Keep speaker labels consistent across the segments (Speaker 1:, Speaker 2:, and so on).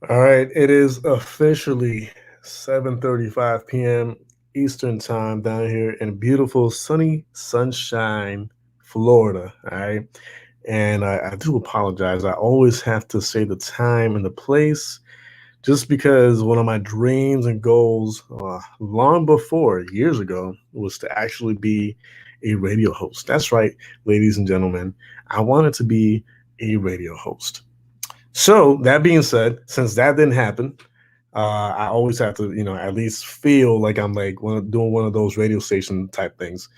Speaker 1: All right, it is officially 7:35 p.m. Eastern Time down here in beautiful sunny sunshine, Florida. All right. And I do apologize. I always have to say the time and the place just because one of my dreams and goals long before years ago was to actually be a radio host. That's right, ladies and gentlemen. I wanted to be a radio host. So that being said, since that didn't happen, I always have to, at least feel like I'm like doing one of those radio station type things.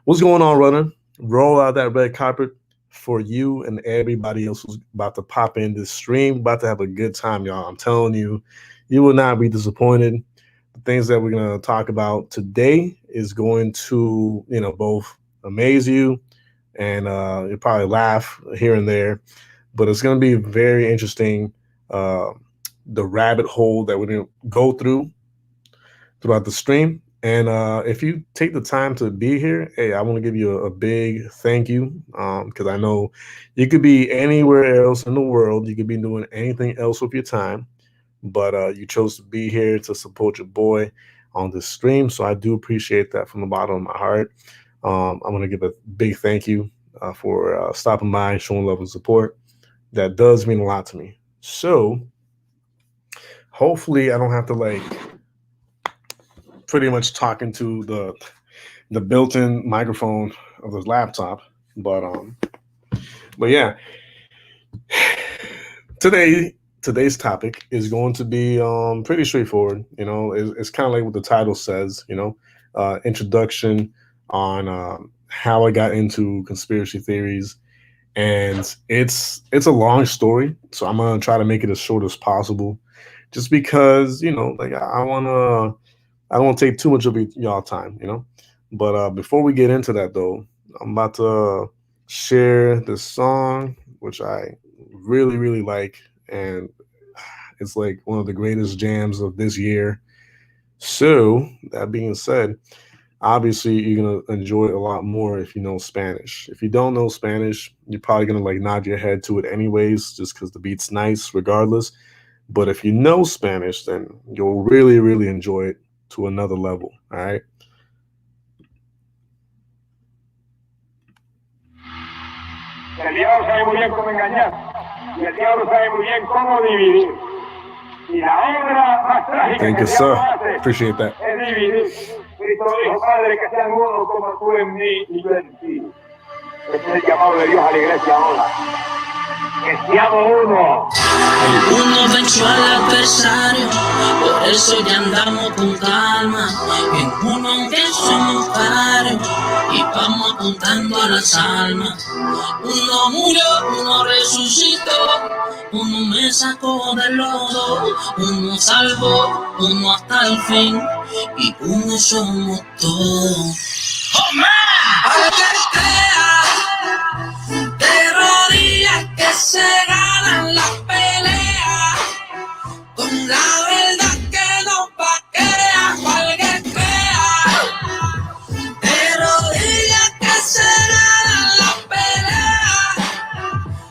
Speaker 1: What's going on, runner? Roll out that red carpet for you and everybody else who's about to pop in this stream. About to have a good time, y'all. I'm telling you, you will not be disappointed. The things that we're gonna talk about today is going to, both amaze you and you'll probably laugh here and there, but it's going to be very interesting. Uh, the rabbit hole that we're going to go through throughout the stream. And if you take the time to be here, hey, I want to give you a big thank you because I know you could be anywhere else in the world. You could be doing anything else with your time, but you chose to be here to support your boy on this stream. So I do appreciate that from the bottom of my heart. I want to give a big thank you for stopping by and showing love and support. That does mean a lot to me. So hopefully I don't have to like pretty much talk into the built-in microphone of this laptop. But yeah. Today's topic is going to be pretty straightforward. It's kind of like what the title says, introduction on how I got into conspiracy theories, and it's a long story, so I'm gonna try to make it as short as possible, just because like I don't want to take too much of y'all time, But before we get into that, though, I'm about to share this song which I really really like, and it's like one of the greatest jams of this year. So that being said, obviously you're gonna enjoy it a lot more if you know Spanish. If you don't know Spanish, you're probably gonna like nod your head to it anyways, just because the beat's nice, regardless. But if you know Spanish, then you'll really, really enjoy it to another level. All right.
Speaker 2: El diablo sabe muy bien cómo engañar y el diablo sabe muy bien cómo dividir. Y la obra más trágica
Speaker 1: Thank
Speaker 2: que
Speaker 1: you,
Speaker 2: el diablo
Speaker 1: sir.
Speaker 2: hace
Speaker 1: Appreciate that.
Speaker 2: es dividir. Cristo dijo, Padre, que sean uno como tú en mí y yo en ti. Ese es el llamado de Dios a la iglesia ahora. Que seamos uno.
Speaker 3: Uno venció al adversario, por eso ya andamos con calma. En uno aunque somos varios y vamos apuntando a las almas. Uno murió, uno resucitó, uno me sacó del lodo, uno salvó, uno hasta el fin y uno somos todos. ¡Oh, man! Al que crea de rodillas que se ganan las peleas con la verdad que nos vaquea. Al que crea de rodillas que se ganan las peleas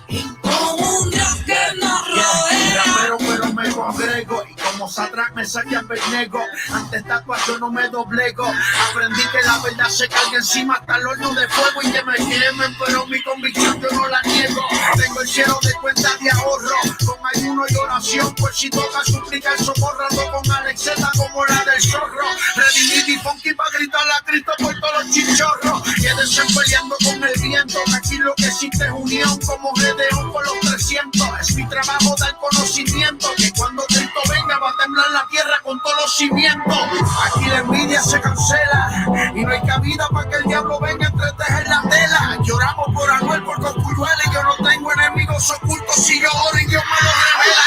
Speaker 3: y con un Dios que nos rodea.
Speaker 4: Pero me congrego y como Satanic me saqué a Bernego. Ante estatuas yo no me doblego. Aprendí que la verdad se carga encima hasta el horno de fuego y que me quemen, pero mi convicción yo no la niego. Tengo el cielo de cuenta de ahorro, con ayuno y oración, por si toca suplicar socorro. Ando con Alexeta como la del zorro. Redimid y funky pa' gritarle a Cristo por todos los chichorros. Quédense peleando con el viento, que aquí lo que existe es unión, como Gedeón con los 300. Es mi trabajo dar conocimiento, que cuando Cristo venga va a temblar la tierra con todos los cimientos. Aquí la envidia se cancela y no hay cabida para que el diablo venga a entretejer la tela. Lloramos por Anuel, por Coscuyuela, y yo no tengo enemigos ocultos. Si yo oro y Dios me lo revela.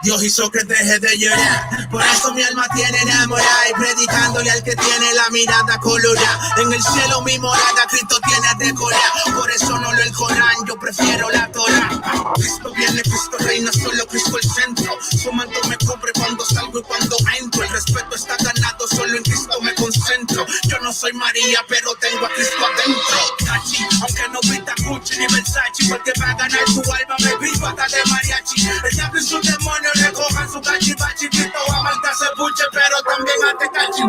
Speaker 4: Dios hizo que deje de llorar, por eso mi alma tiene enamorada, y predicándole al que tiene la mirada colorada. En el cielo mi morada Cristo tiene decorada, por eso no leo el Corán, yo prefiero la Torah. Cristo viene, Cristo reina, solo Cristo el centro. Su manto me cubre cuando salgo y cuando entro. El respeto está ganado, solo en Cristo me concentro. Yo no soy María, pero tengo a Cristo adentro. Cachi, aunque no grita Gucci ni Versace, porque para ganar tu alma me vivo hasta de mariachi. El diablo es un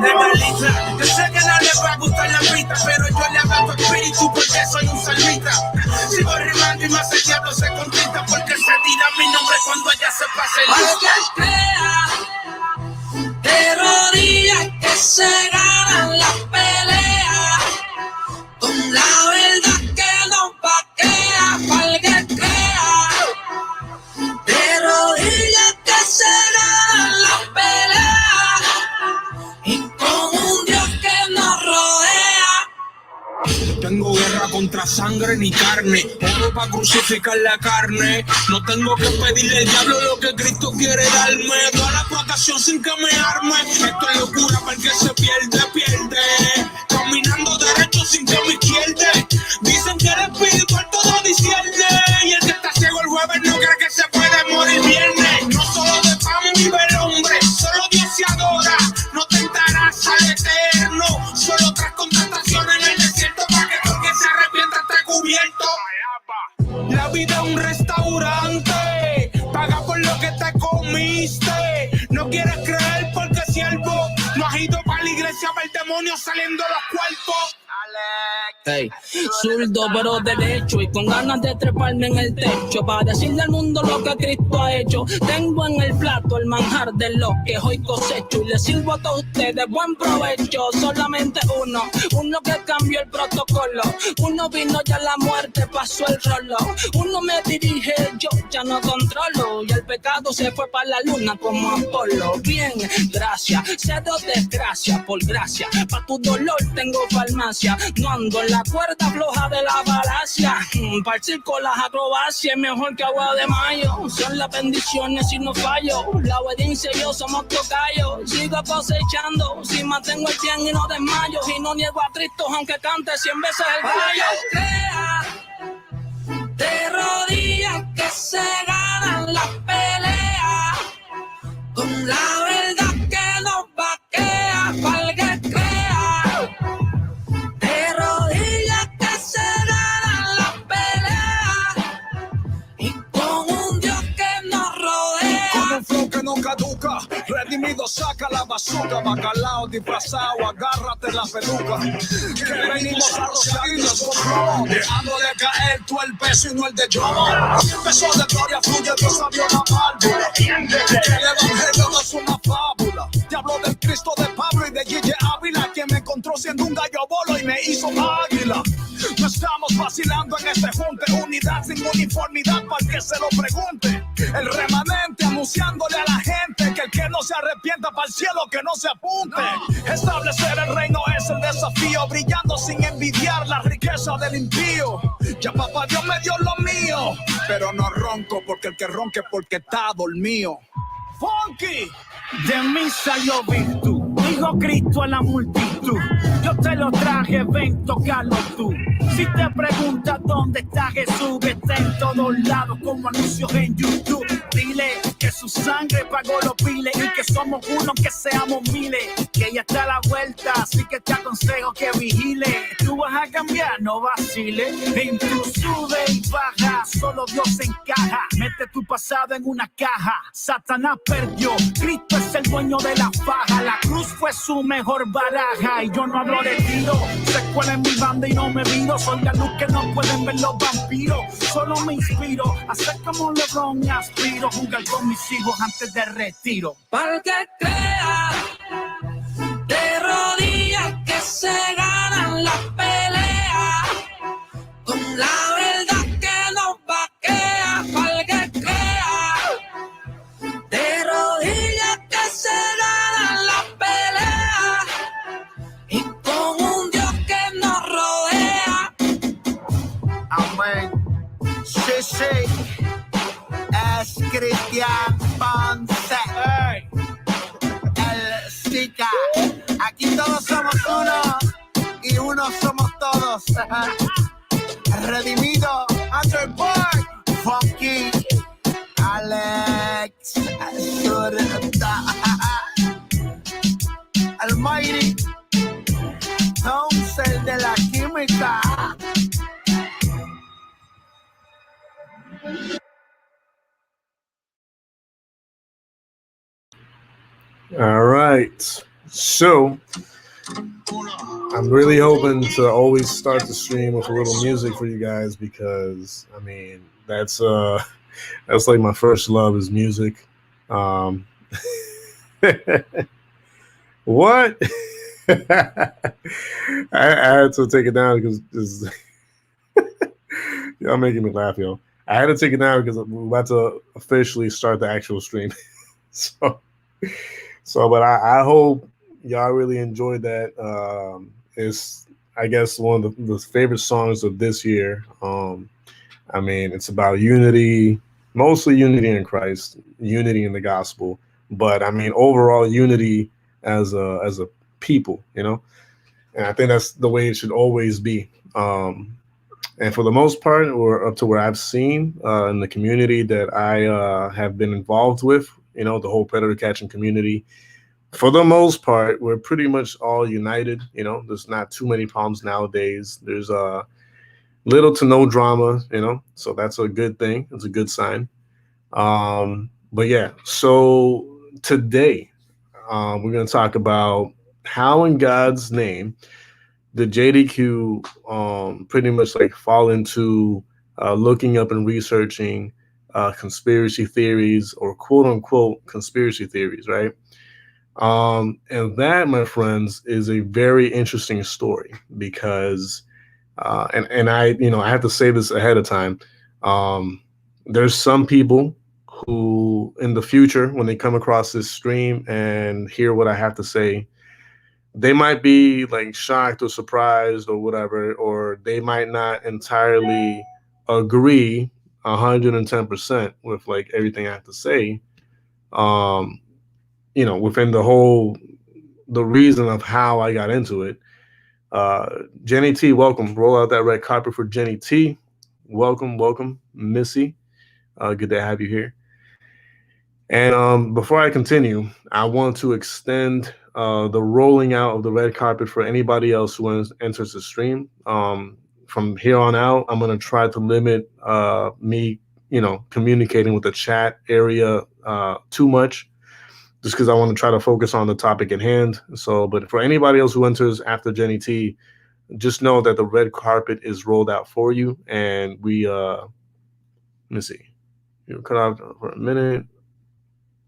Speaker 4: Legalista, yo sé que no le va a gustar la pista, pero yo le hago tu espíritu porque soy un salmista. Sigo rimando y más el diablo se contenta porque se dirá mi nombre cuando ella se pase
Speaker 3: el que crea de rodillas que se ganan las peleas con la verdad que nos vaquea. Para el que crea de rodillas que se ganan las peleas y con un Dios que nos rodea.
Speaker 4: Tengo guerra contra sangre ni carne, oro para crucificar la carne. No tengo que pedirle al diablo lo que Cristo quiere darme. Toda la explotación sin que me arme. Esto es locura para el que se pierde, pierde. Caminando derecho sin que me izquierde. Dicen que el espiritual todo discierne. Y el que está ciego el jueves no cree que se puede morir viernes. No solo de pan vive el hombre, solo Dios se adora. No tentarás al eterno, solo tras contrataciones en el desierto para que porque se arrepienta esté cubierto. La vida es un restaurante, paga por lo que te comiste. No quieres creer porque siervo no has ido para la iglesia a ver demonios saliendo los cuerpos.
Speaker 3: Hey, zurdo pero derecho y con ganas de treparme en el techo para decirle al mundo lo que Cristo ha hecho. Tengo en el plato el manjar de lo que hoy cosecho y le sirvo a todos ustedes buen provecho. Solamente uno que cambió el protocolo. Uno vino ya la muerte, pasó el rolo. Uno me dirige, yo ya no controlo y el pecado se fue para la luna como Apolo. Bien, gracias, cedo desgracia por gracia. Pa' tu dolor tengo farmacia. No ando en la cuerda floja de la falacia. Para el circo las acrobacias mejor que agua de mayo. Son las bendiciones y no fallo. La obediencia y yo somos tocayos. Sigo cosechando, si mantengo el pie y no desmayo. Y no niego a Cristo aunque cante 100 veces el gallo. Crea de rodillas que se ganan las peleas con la verdad que nos vaquea. Para el que crea de rodillas que se ganan las peleas y con un Dios que nos rodea.
Speaker 4: Con un flow que no caduca, redimido saca la bazooka. Bacalao disfrazado, agárrate la peluca. Que venimos a rociar y nos compró, dejándole caer todo el peso y no el de yo. Peso de gloria fluye, Dios abrió la válvula. Que el evangelio no es una fábula. Te hablo del Cristo de Pablo y de Gille Ávila, quien me encontró siendo un gallo bolo y me hizo águila. No estamos vacilando en este junte, unidad sin uniformidad para el que se lo pregunte. El remanente anunciándole a la gente que el que no se arrepienta para el cielo que no se apunte. Establecer el reino es el desafío, brillando sin envidiar la riqueza del impío. Ya papá Dios me dio lo mío, pero no ronco porque el que ronque porque está dormido. Funky, de mí salió virtud, dijo Cristo a la multitud. Yo te lo traje, ven, tócalo tú. Si te preguntas dónde está Jesús, que está en todos lados como anuncios en YouTube. Dile que su sangre pagó los piles y que somos uno, que seamos miles. Que ella está a la vuelta, así que te aconsejo que vigile. Tú vas a cambiar, no vaciles. En tu sube y baja, solo Dios encaja. Mete tu pasado en una caja. Satanás perdió, Cristo es el dueño de la faja. La cruz fue su mejor baraja y yo no hablo de tiro. Se cuela en mi banda y no me viro. Soy la luz que no pueden ver los vampiros. Solo me inspiro a ser como LeBron y aspiro. Jugar con mis hijos antes de retiro.
Speaker 3: Para el que crea de rodillas que se ganan las peleas con la verdad que nos vaquea. Para el que crea de rodillas que se ganan las peleas y con un Dios que nos rodea.
Speaker 4: Amén. Sí, sí. Es Cristian Ponce. Hey. El Zika. Aquí todos somos uno y uno somos todos. Redimido, Underboy, Funky, Alex, Azurta, Almighty, Ponce, el de la química.
Speaker 1: All right. So I'm really hoping to always start the stream with a little music for you guys because I mean that's like my first love is music. Um, what? I had to take it down because y'all making me laugh, yo. I had to take it down because we're about to officially start the actual stream. so, but I hope y'all really enjoyed that. It's I guess one of the favorite songs of this year. I mean, it's about unity, mostly unity in Christ, unity in the gospel, but I mean overall unity as a people, you know. And I think that's the way it should always be. And for the most part, or up to where I've seen in the community that I have been involved with, you know, the whole predator catching community, for the most part, we're pretty much all united. You know, there's not too many problems nowadays. There's little to no drama, you know, so that's a good thing. It's a good sign. But yeah, so today we're going to talk about how, in God's name, the JDQ pretty much like fall into looking up and researching conspiracy theories or quote unquote conspiracy theories, right? And that, my friends, is a very interesting story because, and I have to say this ahead of time. Um, there's some people who, in the future, when they come across this stream and hear what I have to say, they might be like shocked or surprised or whatever, or they might not entirely agree 110% with like everything I have to say. Um, within the reason of how I got into it. Uh, Jenny T, welcome. Roll out that red carpet for Jenny T. Welcome, welcome, Missy. Good to have you here. And before I continue, I want to extend the rolling out of the red carpet for anybody else who enters the stream. From here on out, I'm going to try to limit me, communicating with the chat area too much, just because I want to try to focus on the topic at hand. So, but for anybody else who enters after Jenny T, just know that the red carpet is rolled out for you. And let me see, you cut off for a minute.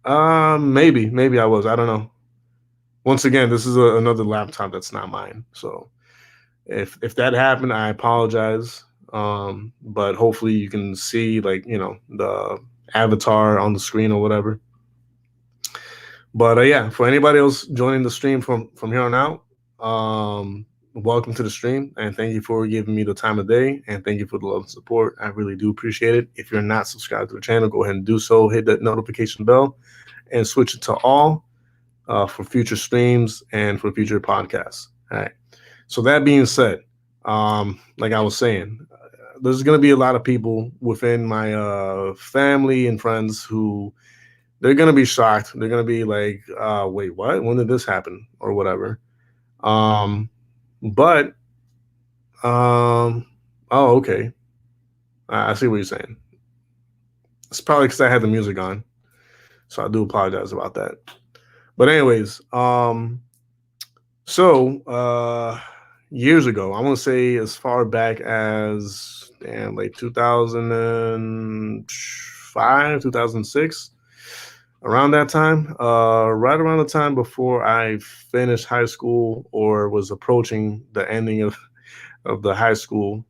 Speaker 1: Maybe I was. I don't know. Once again, this is another laptop that's not mine. So if that happened, I apologize. But hopefully you can see like the avatar on the screen or whatever. But yeah, for anybody else joining the stream from here on out, welcome to the stream and thank you for giving me the time of day and thank you for the love and support. I really do appreciate it. If you're not subscribed to the channel, go ahead and do so. Hit that notification bell and switch it to all for future streams and for future podcasts. All right. So that being said, like I was saying, there's going to be a lot of people within my family and friends who they're going to be shocked. They're going to be like, wait, what? When did this happen? Or whatever. But, oh, okay. I see what you're saying. It's probably because I had the music on. So I do apologize about that. But anyways, years ago, I want to say as far back as like 2005, 2006, around that time, right around the time before I finished high school or was approaching the ending of the high school,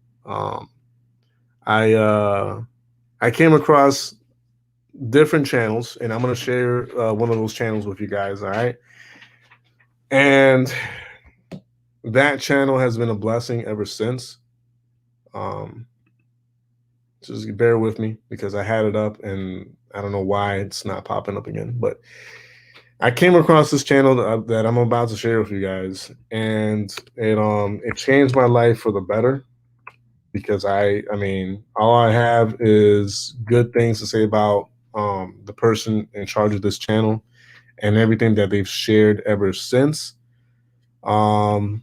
Speaker 1: I came across different channels, and I'm going to share one of those channels with you guys. All right. And that channel has been a blessing ever since. Just bear with me because I had it up and I don't know why it's not popping up again. But I came across this channel that I'm about to share with you guys, and it changed my life for the better because I mean, all I have is good things to say about the person in charge of this channel and everything that they've shared ever since. And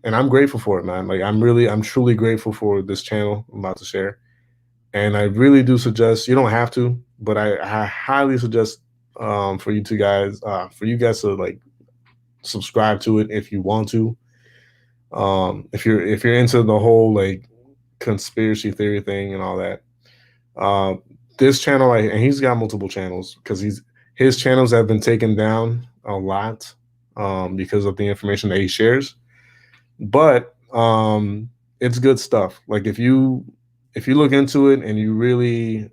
Speaker 1: I'm grateful for it, man. Like I'm truly grateful for this channel I'm about to share. And I really do suggest, you don't have to, but I highly suggest for you guys to like subscribe to it if you want to. If you're into the whole like conspiracy theory thing and all that, uh, this channel right, and he's got multiple channels because his channels have been taken down a lot because of the information that he shares. But it's good stuff. Like if you look into it and you really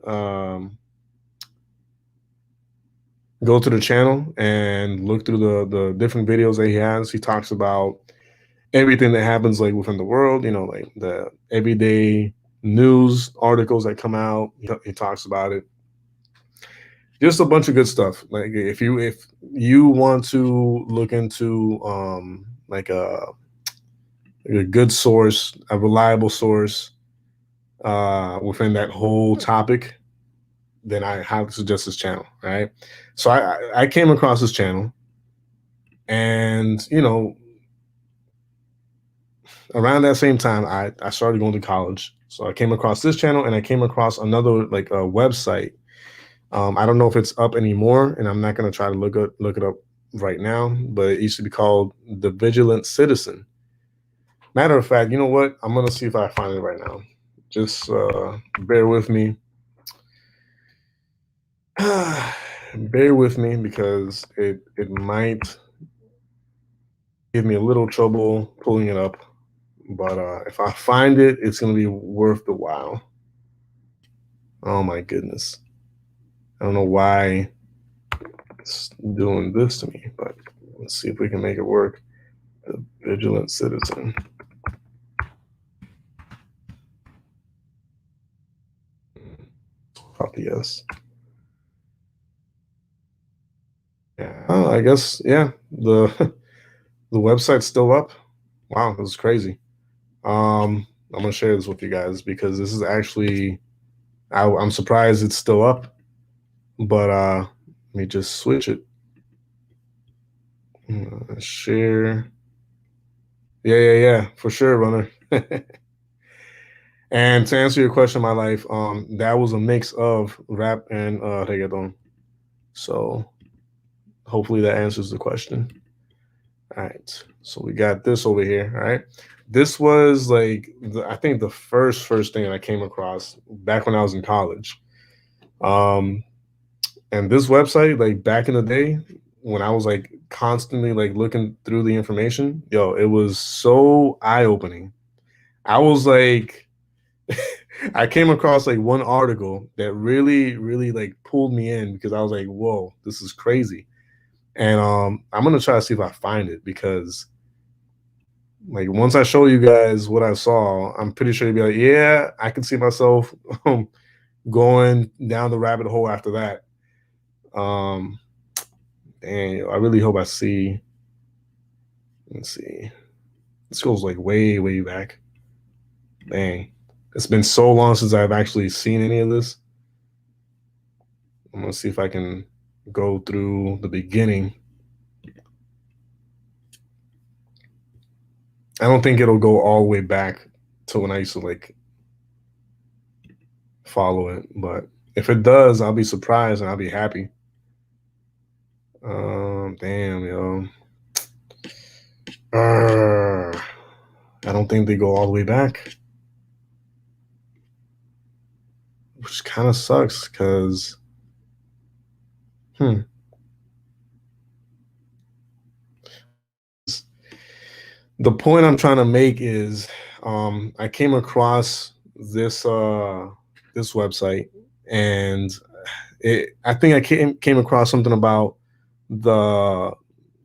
Speaker 1: go to the channel and look through the different videos that he has, he talks about everything that happens like within the world. Like the everyday news articles that come out. He talks about it. Just a bunch of good stuff. Like if you want to look into like a good source, a reliable source within that whole topic, then I highly suggest this channel. Right. So I came across this channel, and around that same time, I started going to college. So I came across this channel, and I came across another like a website. I don't know if it's up anymore, and I'm not going to try to look it up right now. But it used to be called the Vigilant Citizen. Matter of fact, you know what? I'm going to see if I find it right now. Just bear with me. Bear with me because it might give me a little trouble pulling it up. But if I find it, it's going to be worth the while. Oh my goodness. I don't know why it's doing this to me, but let's see if we can make it work. The Vigilant Citizen. Copy yes. Yeah, I guess the the website's still up. Wow, this is crazy. I'm gonna share this with you guys because this is actually I'm surprised it's still up. But let me just switch it. Share. Yeah, for sure, runner. And to answer your question, my life, that was a mix of rap and reggaeton. So hopefully that answers the question. All right. So we got this over here. All right. This was like I think the first thing I came across back when I was in college. Um, and this website, like back in the day, when I was like constantly like looking through the information, yo, it was so eye opening. I was like, I came across like one article that really, really like pulled me in because I was like, whoa, this is crazy. And I'm gonna try to see if I find it because like once I show you guys what I saw, I'm pretty sure you'll be like, yeah, I can see myself going down the rabbit hole after that. Um, and I really hope I see. Let's see. This goes like way, way back. Dang, it's been so long since I've actually seen any of this. I'm gonna see if I can go through the beginning. I don't think it'll go all the way back to when I used to like follow it, but if it does, I'll be surprised and I'll be happy. Damn, yo. I don't think they go all the way back, which kind of sucks because, the point I'm trying to make is, I came across this website, and I think I came across something about the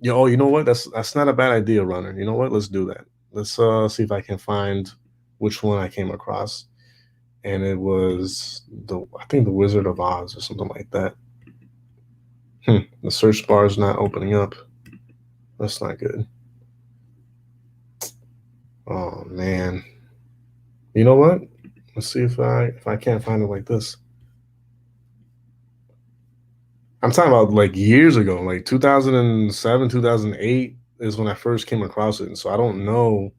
Speaker 1: you know what, that's not a bad idea, runner. You know what, let's do that. Let's see if I can find which one I came across, and it was I think the Wizard of Oz or something like that. The search bar is not opening up. That's not good. Oh man. You know what? Let's see if I can't find it like this. I'm talking about like years ago, like 2007, 2008 is when I first came across it. And so I don't know.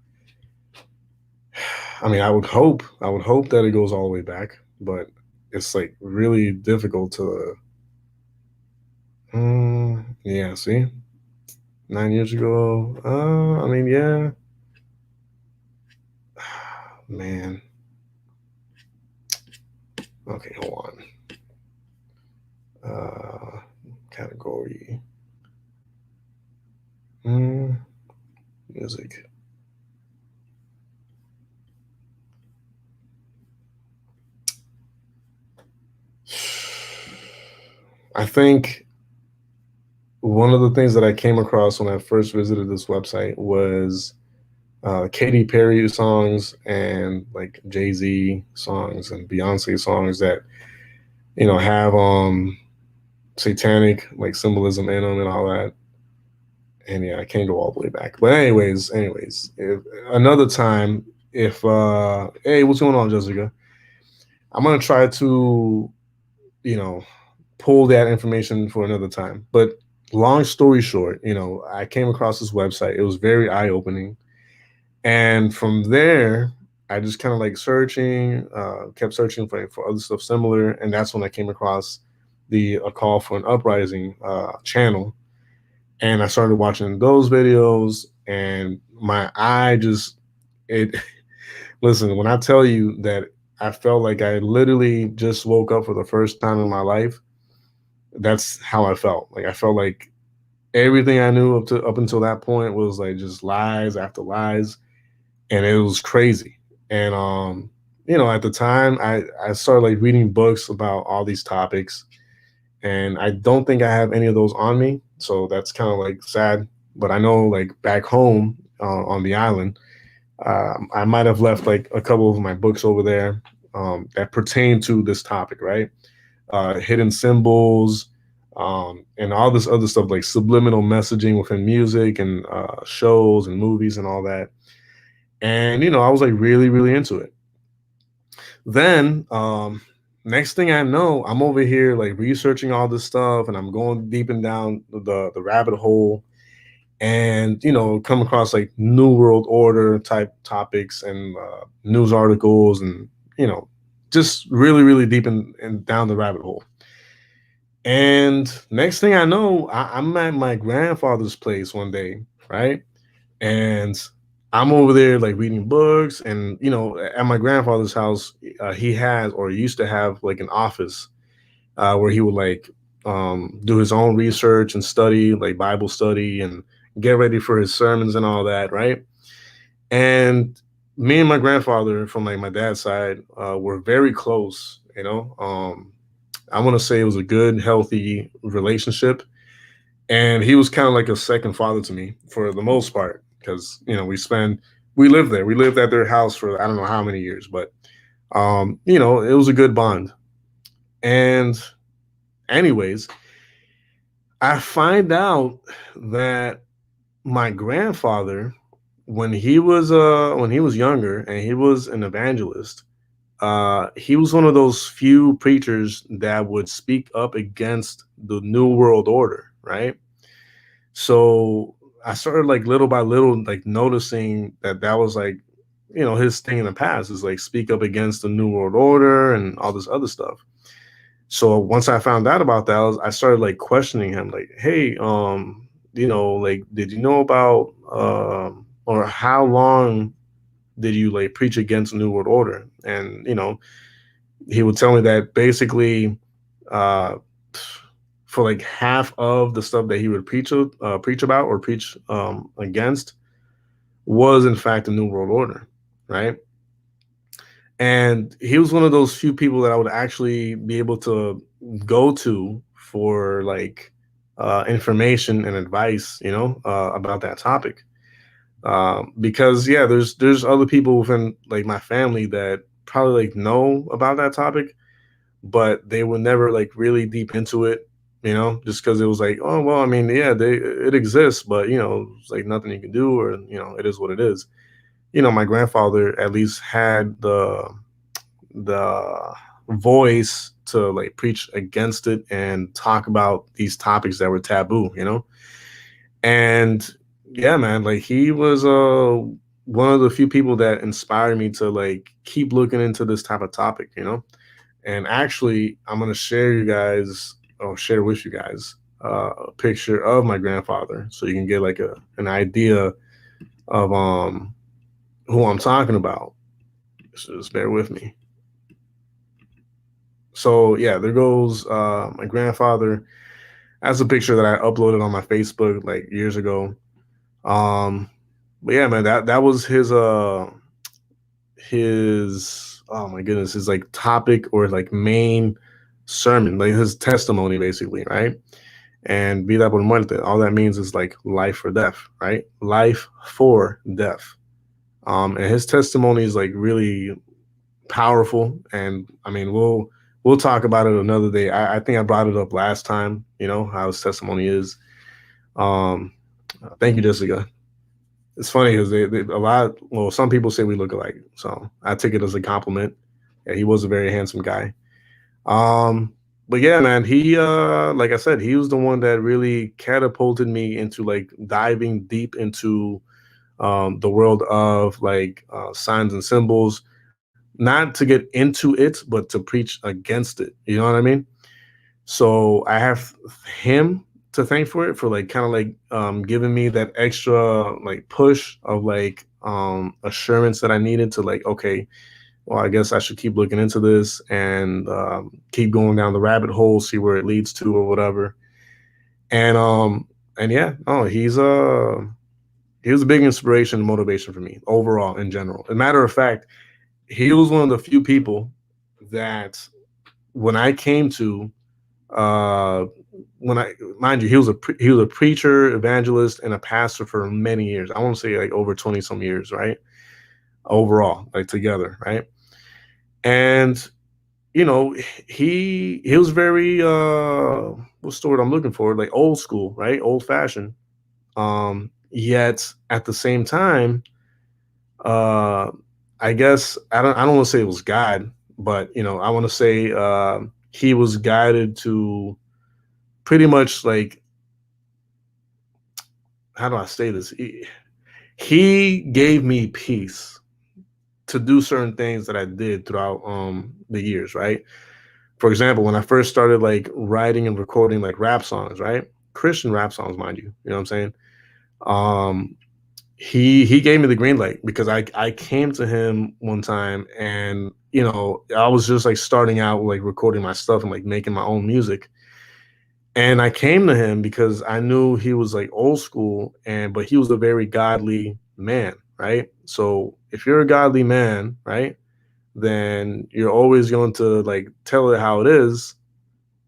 Speaker 1: I mean, I would hope that it goes all the way back, but it's like really difficult to. Yeah, see, 9 years ago. I mean, yeah, man. Okay, hold on. Category mm, music. I think one of the things that I came across when I first visited this website was Katy Perry songs and like Jay Z songs and Beyonce songs that have satanic like symbolism in them and all that. And yeah, I can't go all the way back. But anyways, if, another time, if hey, what's going on, Jessica? I'm gonna try to you know pull that information for another time. But long story short, I came across this website. It was very eye opening, and from there, I just kind of like searching, kept searching for other stuff similar, and that's when I came across the A Call for an Uprising channel, and I started watching those videos, and my eye just it. Listen, when I tell you that I felt like I literally just woke up for the first time in my life, that's how I felt. Like I felt like everything I knew up until that point was like just lies after lies, and it was crazy. And at the time, I started like reading books about all these topics, and I don't think I have any of those on me, so that's kind of like sad. But I know like back home on the island, I might have left like a couple of my books over there that pertain to this topic, right? Hidden symbols, and all this other stuff like subliminal messaging within music and shows and movies and all that. And I was like really, really into it. Then next thing I know, I'm over here like researching all this stuff, and I'm going deep and down the rabbit hole, and come across like New World Order type topics and news articles, and just really, really deep and down the rabbit hole. And next thing I know, I'm at my grandfather's place one day, right? And I'm over there like reading books, and at my grandfather's house, he has or used to have like an office where he would like do his own research and study, like Bible study, and get ready for his sermons and all that, right? And me and my grandfather from like my dad's side were very close. I want to say it was a good, healthy relationship, and he was kind of like a second father to me for the most part because we lived there, we lived at their house for I don't know how many years, but it was a good bond. And anyways, I find out that my grandfather, when he was younger and he was an evangelist, he was one of those few preachers that would speak up against the New World Order, right? So I started like little by little like noticing that that was like his thing in the past is like speak up against the New World Order and all this other stuff. So once I found out about that, I started like questioning him, like, hey, like, did you know about or how long did you like preach against New World Order? And he would tell me that basically, uh, for like half of the stuff that he would preach about or preach against was in fact the New World Order, right? And he was one of those few people that I would actually be able to go to for like information and advice, about that topic. Because yeah, there's other people within like my family that probably like know about that topic, but they were never like really deep into it, just because it was like, oh well, I mean, yeah, it exists, but it's like nothing you can do, or it is what it is. My grandfather at least had the voice to like preach against it and talk about these topics that were taboo, and yeah, man, like he was one of the few people that inspired me to like keep looking into this type of topic. And actually, I'm gonna share with you guys a picture of my grandfather so you can get like an idea of who I'm talking about. So just bear with me. So yeah, there goes my grandfather. That's a picture that I uploaded on my Facebook like years ago. Um, but yeah, man, that was his oh my goodness, his like topic or like main sermon, like his testimony basically, right? And vida por muerte, all that means is like life or death, right? Life for death. And his testimony is like really powerful. And I mean, we'll talk about it another day. I think I brought it up last time. You know how his testimony is. Um, Thank you, Jessica. It's funny because a lot. Well, some people say we look alike, so I take it as a compliment. Yeah, he was a very handsome guy. Um, but yeah, man, he like I said, he was the one that really catapulted me into like diving deep into the world of like signs and symbols, not to get into it, but to preach against it. You know what I mean? So I have him to thank for it, for like kind of like giving me that extra like push of like assurance that I needed to like, okay, well, I guess I should keep looking into this and keep going down the rabbit hole, see where it leads to or whatever. And yeah, no, he was a big inspiration and motivation for me overall in general. As a matter of fact, he was one of the few people that when I came to uh when I mind you, he was a preacher, evangelist, and a pastor for many years. I want to say like over 20 some years, right? Overall, like together, right? And you know, he was very what's the word I'm looking for? Like old school, right? Old fashioned. Yet at the same time, uh I guess I don't want to say it was God, but you know, I want to say he was guided to pretty much like, how do I say this? He gave me peace to do certain things that I did throughout the years, right? For example, when I first started like writing and recording like rap songs, right? Christian rap songs, mind you. You know what I'm saying? Um he gave me the green light because I came to him one time and you know, I was just like starting out like recording my stuff and like making my own music. And I came to him because I knew he was like old school and but he was a very godly man, right? So if you're a godly man, right, then you're always going to like tell it how it is.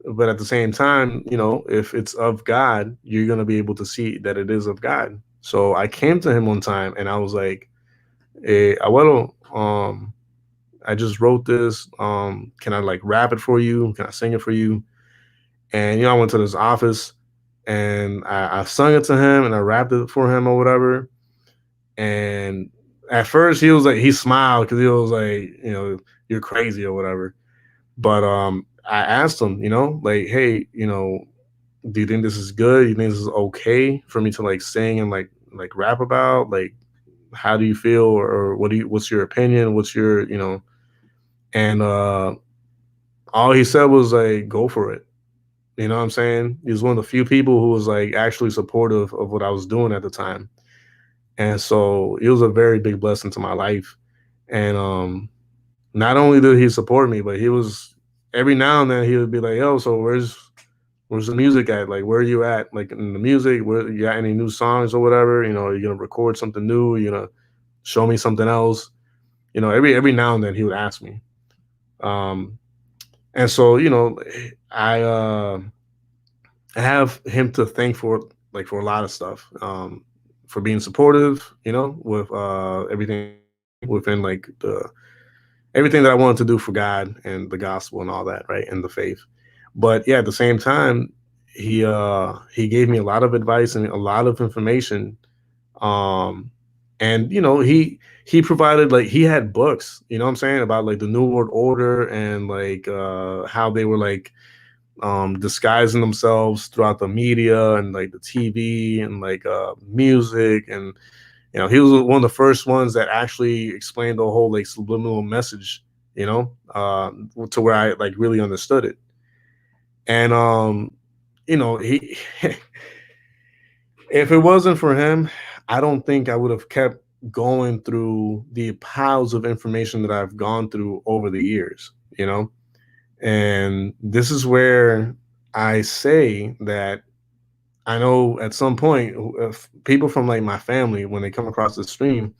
Speaker 1: But at the same time, you know, if it's of God, you're gonna be able to see that it is of God. So I came to him one time and I was like, "Hey, abuelo, I just wrote this. Can I like rap it for you? Can I sing it for you?" And you know, I went to this office and I sung it to him and I rapped it for him or whatever. And at first he was like, he smiled because he was like, you know, you're crazy or whatever. But I asked him, you know, like, hey, you know, do you think this is good? You think this is okay for me to like sing and like rap about? Like, how do you feel, or what do you? What's your opinion? What's your, you know? And all he said was like, go for it. You know what I'm saying? He was one of the few people who was like actually supportive of what I was doing at the time, and so it was a very big blessing to my life. And not only did he support me, but he was every now and then he would be like, "Yo, so where's the music at? Like, where are you at? Like in the music, where you got any new songs or whatever? You know, you're gonna record something new. You're gonna show me something else. You know, every now and then he would ask me. Um, and so you know, I uh, I have him to thank for like for a lot of stuff. For being supportive, you know, with everything that I was doing within like the everything that I wanted to do for God and the gospel and all that, right, and the faith. But yeah, at the same time, he gave me a lot of advice and a lot of information. Um, and you know, he provided like he had books, you know what I'm saying, about like the New World Order and like how they were like disguising themselves throughout the media and like the TV and like music. And you know, he was one of the first ones that actually explained the whole like subliminal message, you know, to where I like really understood it. And he if it wasn't for him, I don't think I would have kept going through the piles of information that I've gone through over the years, And this is where I say that I know at some point, if people from like my family, when they come across the stream,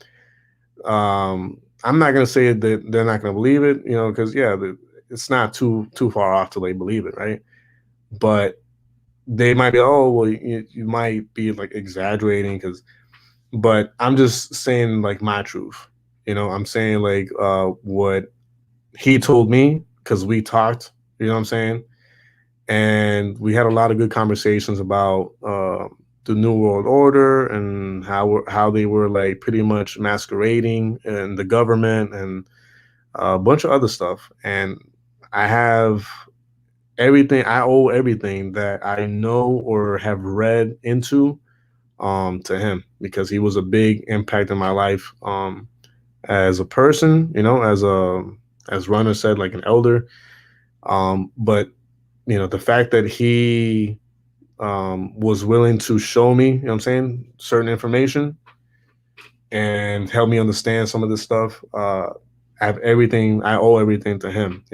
Speaker 1: I'm not gonna say that they're not gonna believe it, because yeah, it's not too far off till they believe it, right? But they might be, oh well, you might be like exaggerating, but I'm just saying like my truth. I'm saying like what he told me because we talked. You know what I'm saying? And we had a lot of good conversations about the New World Order and how they were like pretty much masquerading in the government and a bunch of other stuff. And I have everything. I owe everything that I know or have read into to him because he was a big impact in my life as a person. As Runner said, like an elder. But the fact that he was willing to show me, what I'm saying, certain information and help me understand some of this stuff. I owe everything to him.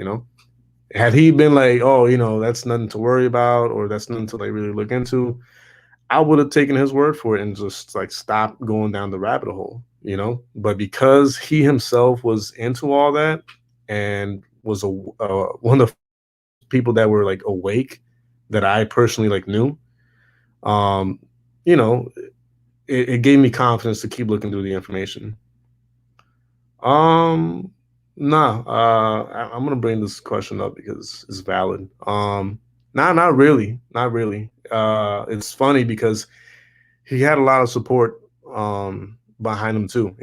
Speaker 1: Had he been like, oh, that's nothing to worry about or that's nothing to like really look into, I would have taken his word for it and just like stop going down the rabbit hole. But because he himself was into all that and was one of the first people that were like awake that I personally like knew, um, you know, it gave me confidence to keep looking through the information. Um, nah, I'm gonna bring this question up because it's valid. Nah, not really, not really. It's funny because he had a lot of support behind him too.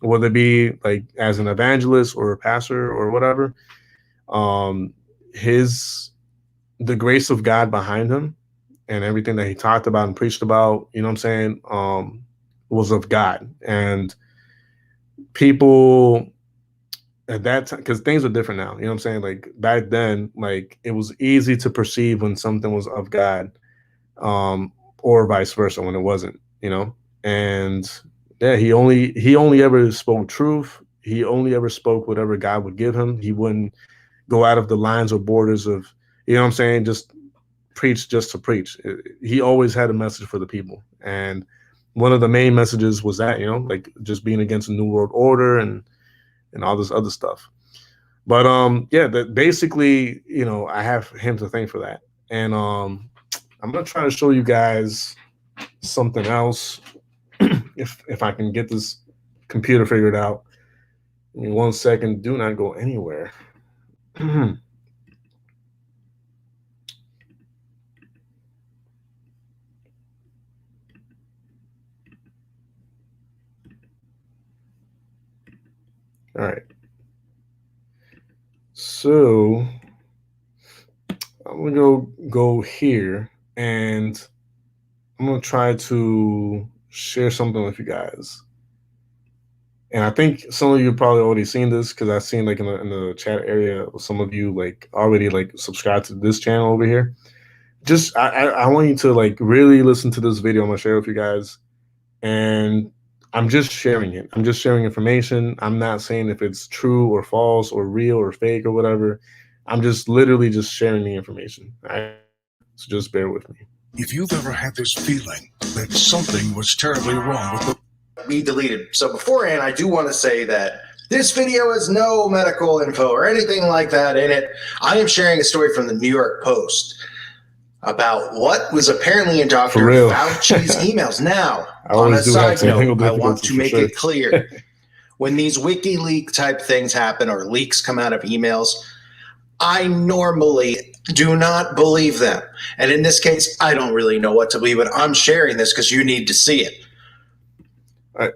Speaker 1: Whether it be like as an evangelist or a pastor or whatever. Um, his the grace of God behind him and everything that he talked about and preached about, you know what I'm saying, was of God. And people at that time, because things are different now, you know what I'm saying? Like back then, like it was easy to perceive when something was of God, or vice versa when it wasn't. And yeah, he only ever spoke truth. He only ever spoke whatever God would give him. He wouldn't go out of the lines or borders of, you know what I'm saying, just preach just to preach. He always had a message for the people. And one of the main messages was that, like just being against the New World Order and all this other stuff. But yeah, that basically, I have him to thank for that. And I'm gonna try to show you guys something else if I can get this computer figured out. Give me 1 second. Do not go anywhere. All right. So I'm gonna go here and I'm gonna try to share something with you guys. And I think some of you probably already seen this because I've seen like in the chat area, some of you like already like subscribe to this channel over here. Just I want you to like really listen to this video I'm gonna share with you guys, and I'm just sharing it. I'm just sharing information. I'm not saying if it's true or false or real or fake or whatever. I'm just literally just sharing the information. All right? So just bear with me.
Speaker 4: If you've ever had this feeling that something was terribly wrong with the
Speaker 5: be deleted. So beforehand, I do want to say that this video has no medical info or anything like that in it. I am sharing a story from the New York Post about what was apparently in Dr. Fauci's emails. Now, on a side note, I want to make it clear, when these WikiLeaks type things happen or leaks come out of emails, I normally do not believe them. And in this case, I don't really know what to believe, but I'm sharing this because you need to see it.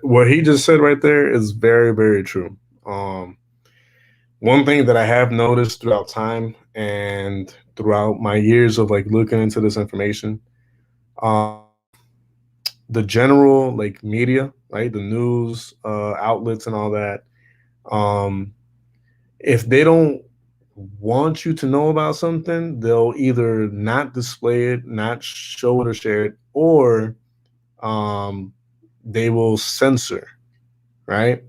Speaker 1: What he just said right there is very, very true. One thing that I have noticed throughout time and throughout my years of like looking into this information, the general like media, right, the news outlets and all that, if they don't want you to know about something, they'll either not display it, not show it or share it, or um, they will censor, right?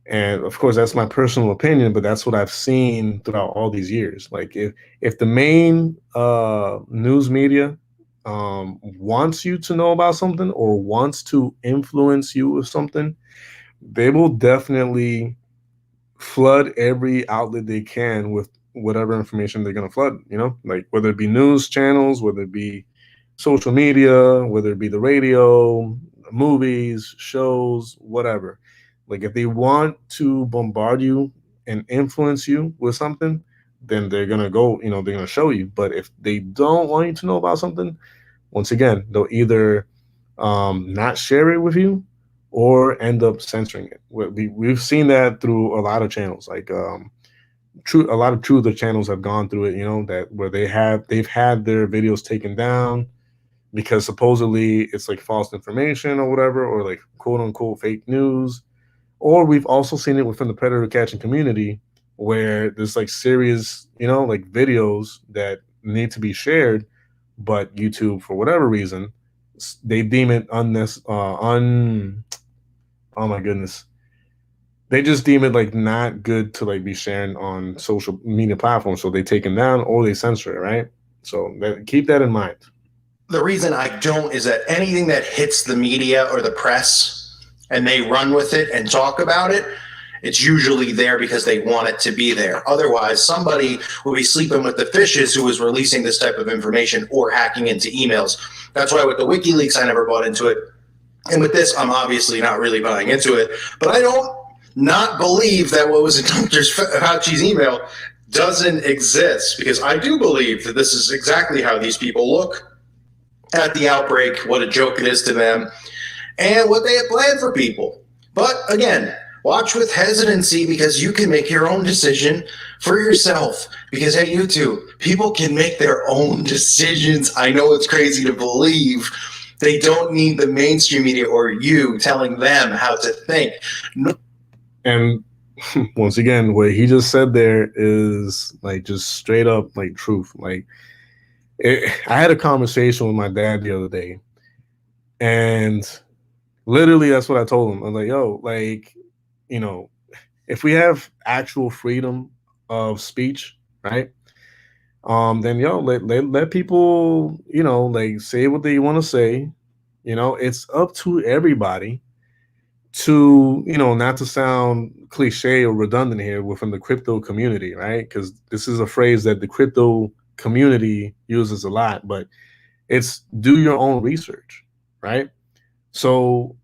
Speaker 1: And of course, that's my personal opinion, but that's what I've seen throughout all these years. Like if the main news media wants you to know about something or wants to influence you with something, they will definitely flood every outlet they can with whatever information they're going to flood, like whether it be news channels, whether it be social media, whether it be the radio, movies, shows, whatever. Like if they want to bombard you and influence you with something, then they're going to go, they're going to show you. But if they don't want you to know about something, once again, they'll either not share it with you or end up censoring it. We've seen that through a lot of channels. Like a lot of truther channels have gone through it. That where they've had their videos taken down because supposedly it's like false information or whatever, or like quote unquote fake news. Or we've also seen it within the predator catching community where there's like serious, like videos that need to be shared, but YouTube, for whatever reason, they deem it oh my goodness, they just deem it like not good to like be sharing on social media platforms, so they take them down or they censor it, right? So keep that in mind.
Speaker 5: The reason I don't is that anything that hits the media or the press and they run with it and talk about it, it's usually there because they want it to be there. Otherwise, somebody will be sleeping with the fishes who is releasing this type of information or hacking into emails. That's why with the WikiLeaks, I never bought into it. And with this, I'm obviously not really buying into it. But I don't not believe that what was in Dr. Fauci's email doesn't exist, because I do believe that this is exactly how these people look at the outbreak, what a joke it is to them, and what they have planned for people. But again, watch with hesitancy, because you can make your own decision for yourself. Because hey, YouTube, people can make their own decisions. I know it's crazy to believe. They don't need the mainstream media or you telling them how to think. No.
Speaker 1: And once again, what he just said there is like just straight up like truth. Like I had a conversation with my dad the other day, and literally that's what I told him. I was like, yo, like, if we have actual freedom of speech, right? Then let people, like say what they want to say. It's up to everybody to, not to sound cliche or redundant here within the crypto community, right? Because this is a phrase that the crypto community uses a lot, but it's do your own research, right? So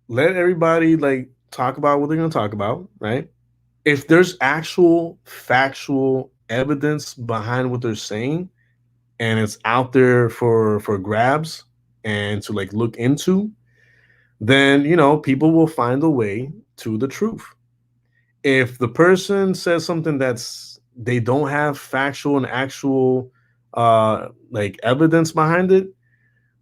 Speaker 1: let everybody like talk about what they're going to talk about, right? If there's actual factual evidence behind what they're saying and it's out there for grabs and to like look into, then people will find a way to the truth. If the person says something that's they don't have factual and actual like evidence behind it,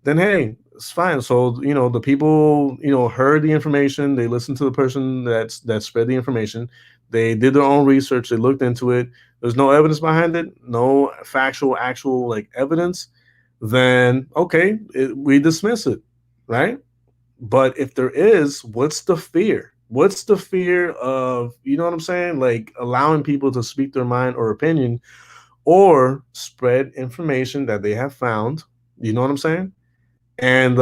Speaker 1: then hey, it's fine. So the people heard the information, they listened to the person that spread the information, they did their own research, they looked into it. There's no evidence behind it, no factual actual like evidence. Then okay, we dismiss it, right? But if there is, what's the fear? What's the fear of, what I'm saying? Like allowing people to speak their mind or opinion or spread information that they have found, you know what I'm saying? And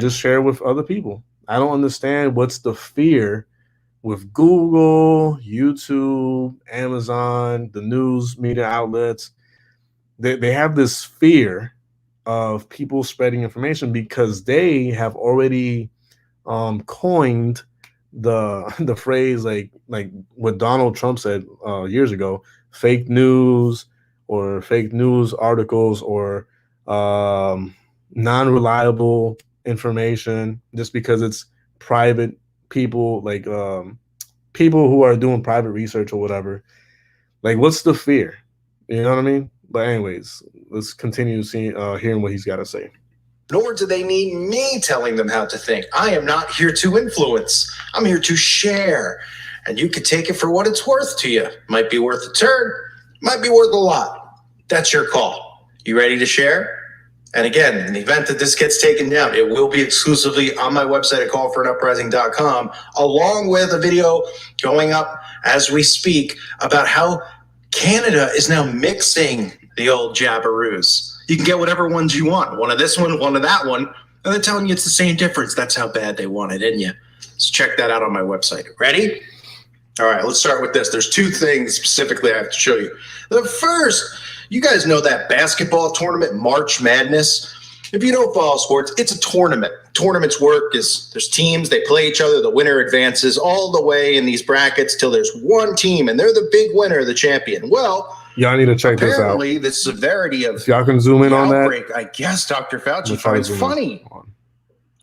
Speaker 1: just share with other people. I don't understand what's the fear with Google, YouTube, Amazon, the news media outlets. They have this fear of people spreading information because they have already coined the phrase like what Donald Trump said years ago: fake news or fake news articles or non-reliable information, just because it's private people, like people who are doing private research or whatever. Like, what's the fear? You know what I mean? But anyways, let's continue hearing what he's got to say.
Speaker 5: Nor do they need me telling them how to think. I am not here to influence. I'm here to share. And you could take it for what it's worth to you. Might be worth a turn, Might be worth a lot. That's your call. You ready to share? And again, in the event that this gets taken down, it will be exclusively on my website at callforanuprising.com, along with a video going up as we speak about how Canada is now mixing the old jabberoos. You can get whatever ones you want. One of this one, one of that one. And they're telling you it's the same difference. That's how bad they want it, isn't you? So check that out on my website. Ready? All right, let's start with this. There's two things specifically I have to show you. The first, you guys know that basketball tournament, March Madness. If you don't follow sports, it's a tournament. Tournaments work is there's teams, they play each other, the winner advances all the way in these brackets till there's one team, and they're the big winner, the champion. Well,
Speaker 1: y'all need to check this out.
Speaker 5: Apparently, the severity of
Speaker 1: if y'all can zoom in on
Speaker 5: outbreak,
Speaker 1: that.
Speaker 5: I guess Dr. Fauci finds funny.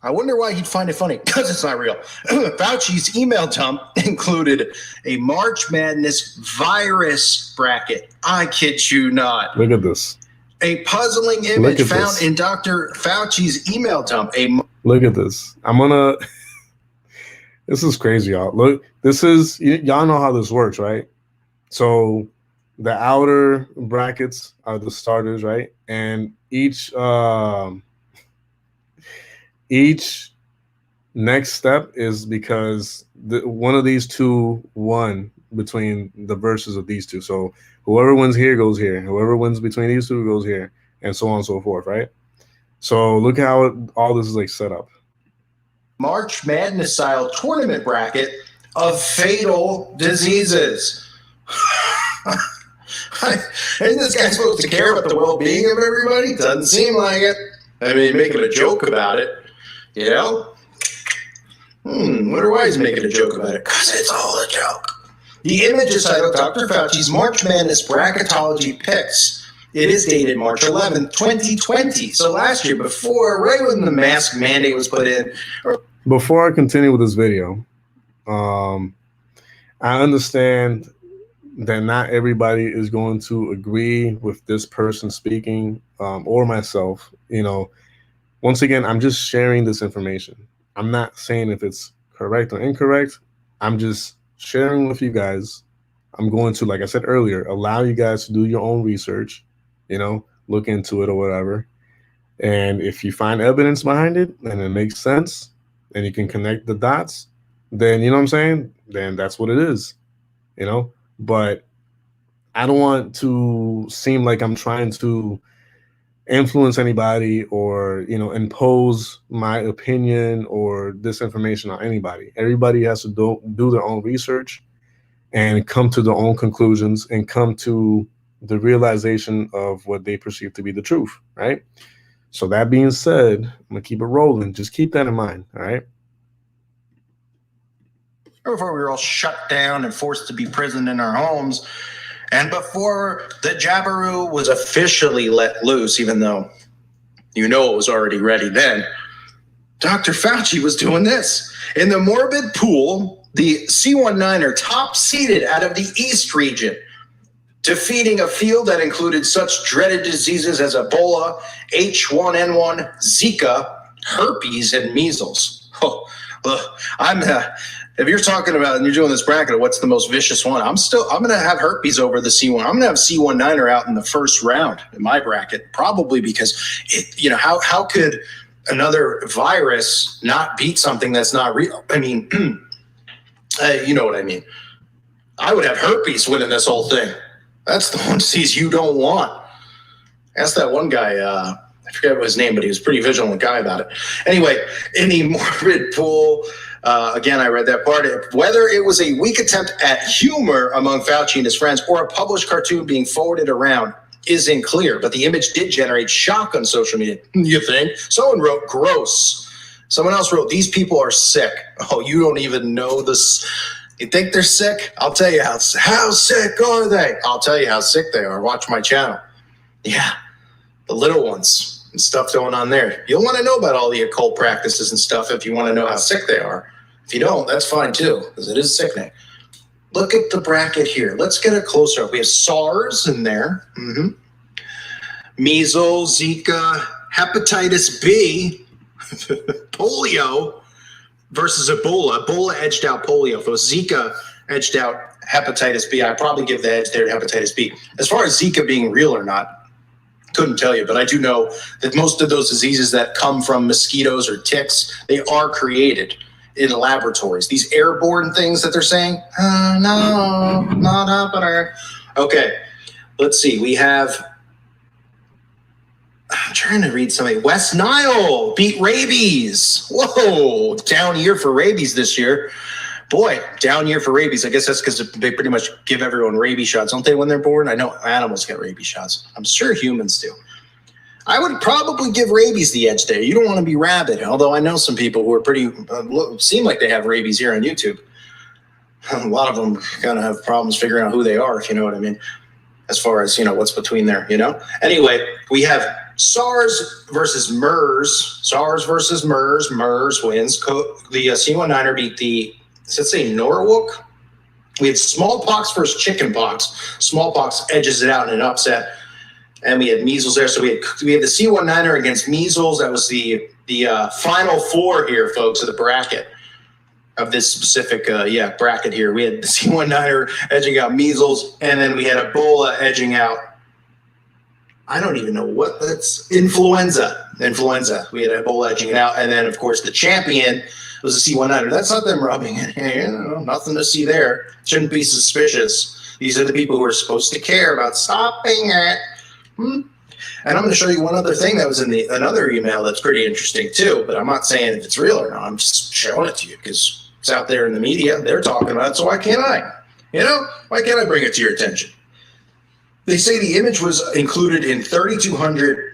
Speaker 5: I wonder why he'd find it funny, because it's not real. Fauci's email dump included a March Madness virus bracket. I kid you not.
Speaker 1: Look at this.
Speaker 5: A puzzling image found in Dr. Fauci's email dump.
Speaker 1: Look at this. This is crazy, y'all. Look, y'all know how this works, right? So the outer brackets are the starters, right? And each next step is because one of these two won between the verses of these two. So whoever wins here goes here. Whoever wins between these two goes here, and so on and so forth, right? So look how all this is like set up.
Speaker 5: March Madness style tournament bracket of fatal diseases. Isn't this guy supposed to care about the well-being of everybody? Doesn't seem like it. I mean, making a joke about it, you know? Wonder why he's making a joke about it. Because it's all a joke. The image is titled Dr. Fauci's March Madness Bracketology Picks. It is dated March 11th, 2020. So last year, right when the mask mandate was put in.
Speaker 1: Before I continue with this video, I understand that not everybody is going to agree with this person speaking or myself. You know, once again, I'm just sharing this information. I'm not saying if it's correct or incorrect. I'm just sharing with you guys. I'm going to, like I said earlier, allow you guys to do your own research, you know, look into it or whatever. And if you find evidence behind it and it makes sense and you can connect the dots, then, you know what I'm saying? Then that's what it is, you know? But I don't want to seem like I'm trying to influence anybody or, you know, impose my opinion or disinformation on anybody. Everybody has to do their own research and come to their own conclusions and come to the realization of what they perceive to be the truth, right? So that being said, I'm gonna keep it rolling. Just keep that in mind, all right?
Speaker 5: Before we were all shut down and forced to be prisoned in our homes, and before the Jabberoo was officially let loose, even though you know it was already ready then, Dr. Fauci was doing this. In the morbid pool, the C-19er top-seeded out of the East region, defeating a field that included such dreaded diseases as Ebola, H1N1, Zika, herpes, and measles. Oh, well, if you're talking about and you're doing this bracket, what's the most vicious one? I'm going to have herpes over the C1. I'm going to have C19er out in the first round in my bracket, probably because how could another virus not beat something that's not real? I mean, you know what I mean. I would have herpes winning this whole thing. That's the one disease you don't want. Ask that one guy, I forget his name, but he was a pretty vigilant guy about it. Anyway, in the morbid pool, again, I read that part. Whether it was a weak attempt at humor among Fauci and his friends or a published cartoon being forwarded around isn't clear, but the image did generate shock on social media. You think? Someone wrote, gross. Someone else wrote, these people are sick. Oh, you don't even know this. You think they're sick? I'll tell you how sick are they? I'll tell you how sick they are. Watch my channel. Yeah, the little ones and stuff going on there. You'll want to know about all the occult practices and stuff if you want to know how sick they are. If you don't, that's fine too, because it is sickening. Look at the bracket here. Let's get a closer up. We have SARS in there. Measles, Zika, hepatitis B, polio versus Ebola. Ebola edged out polio. So Zika edged out hepatitis B. I'd probably give the edge there to hepatitis B. As far as Zika being real or not, couldn't tell you, but I do know that most of those diseases that come from mosquitoes or ticks, they are created in laboratories. These airborne things that they're saying, no, not happening. Okay, let's see. We have, I'm trying to read something. West Nile beat rabies. Whoa, down year for rabies this year. Boy, down year for rabies. I guess that's because they pretty much give everyone rabies shots, don't they, when they're born? I know animals get rabies shots. I'm sure humans do. I would probably give rabies the edge there. You don't want to be rabid, although I know some people who are pretty, seem like they have rabies here on YouTube. A lot of them kind of have problems figuring out who they are, if you know what I mean, as far as, what's between there, Anyway, we have SARS versus MERS. SARS versus MERS. MERS wins. The C19er beat the, does it say Norwalk? We had smallpox versus chickenpox. Smallpox edges it out in an upset. And we had measles there. So we had the C19er against measles. That was the final four here, folks, of the bracket of this specific bracket here. We had the C19er edging out measles, and then we had Ebola edging out, I don't even know what that's, influenza. We had Ebola edging it out, and then of course the champion was the C19er. That's not them rubbing it in. Nothing to see there. Shouldn't be suspicious. These are the people who are supposed to care about stopping it. And I'm going to show you one other thing that was in another email that's pretty interesting too, but I'm not saying if it's real or not. I'm just showing it to you because it's out there in the media. They're talking about it, so why can't I? Why can't I bring it to your attention? They say the image was included in 3,200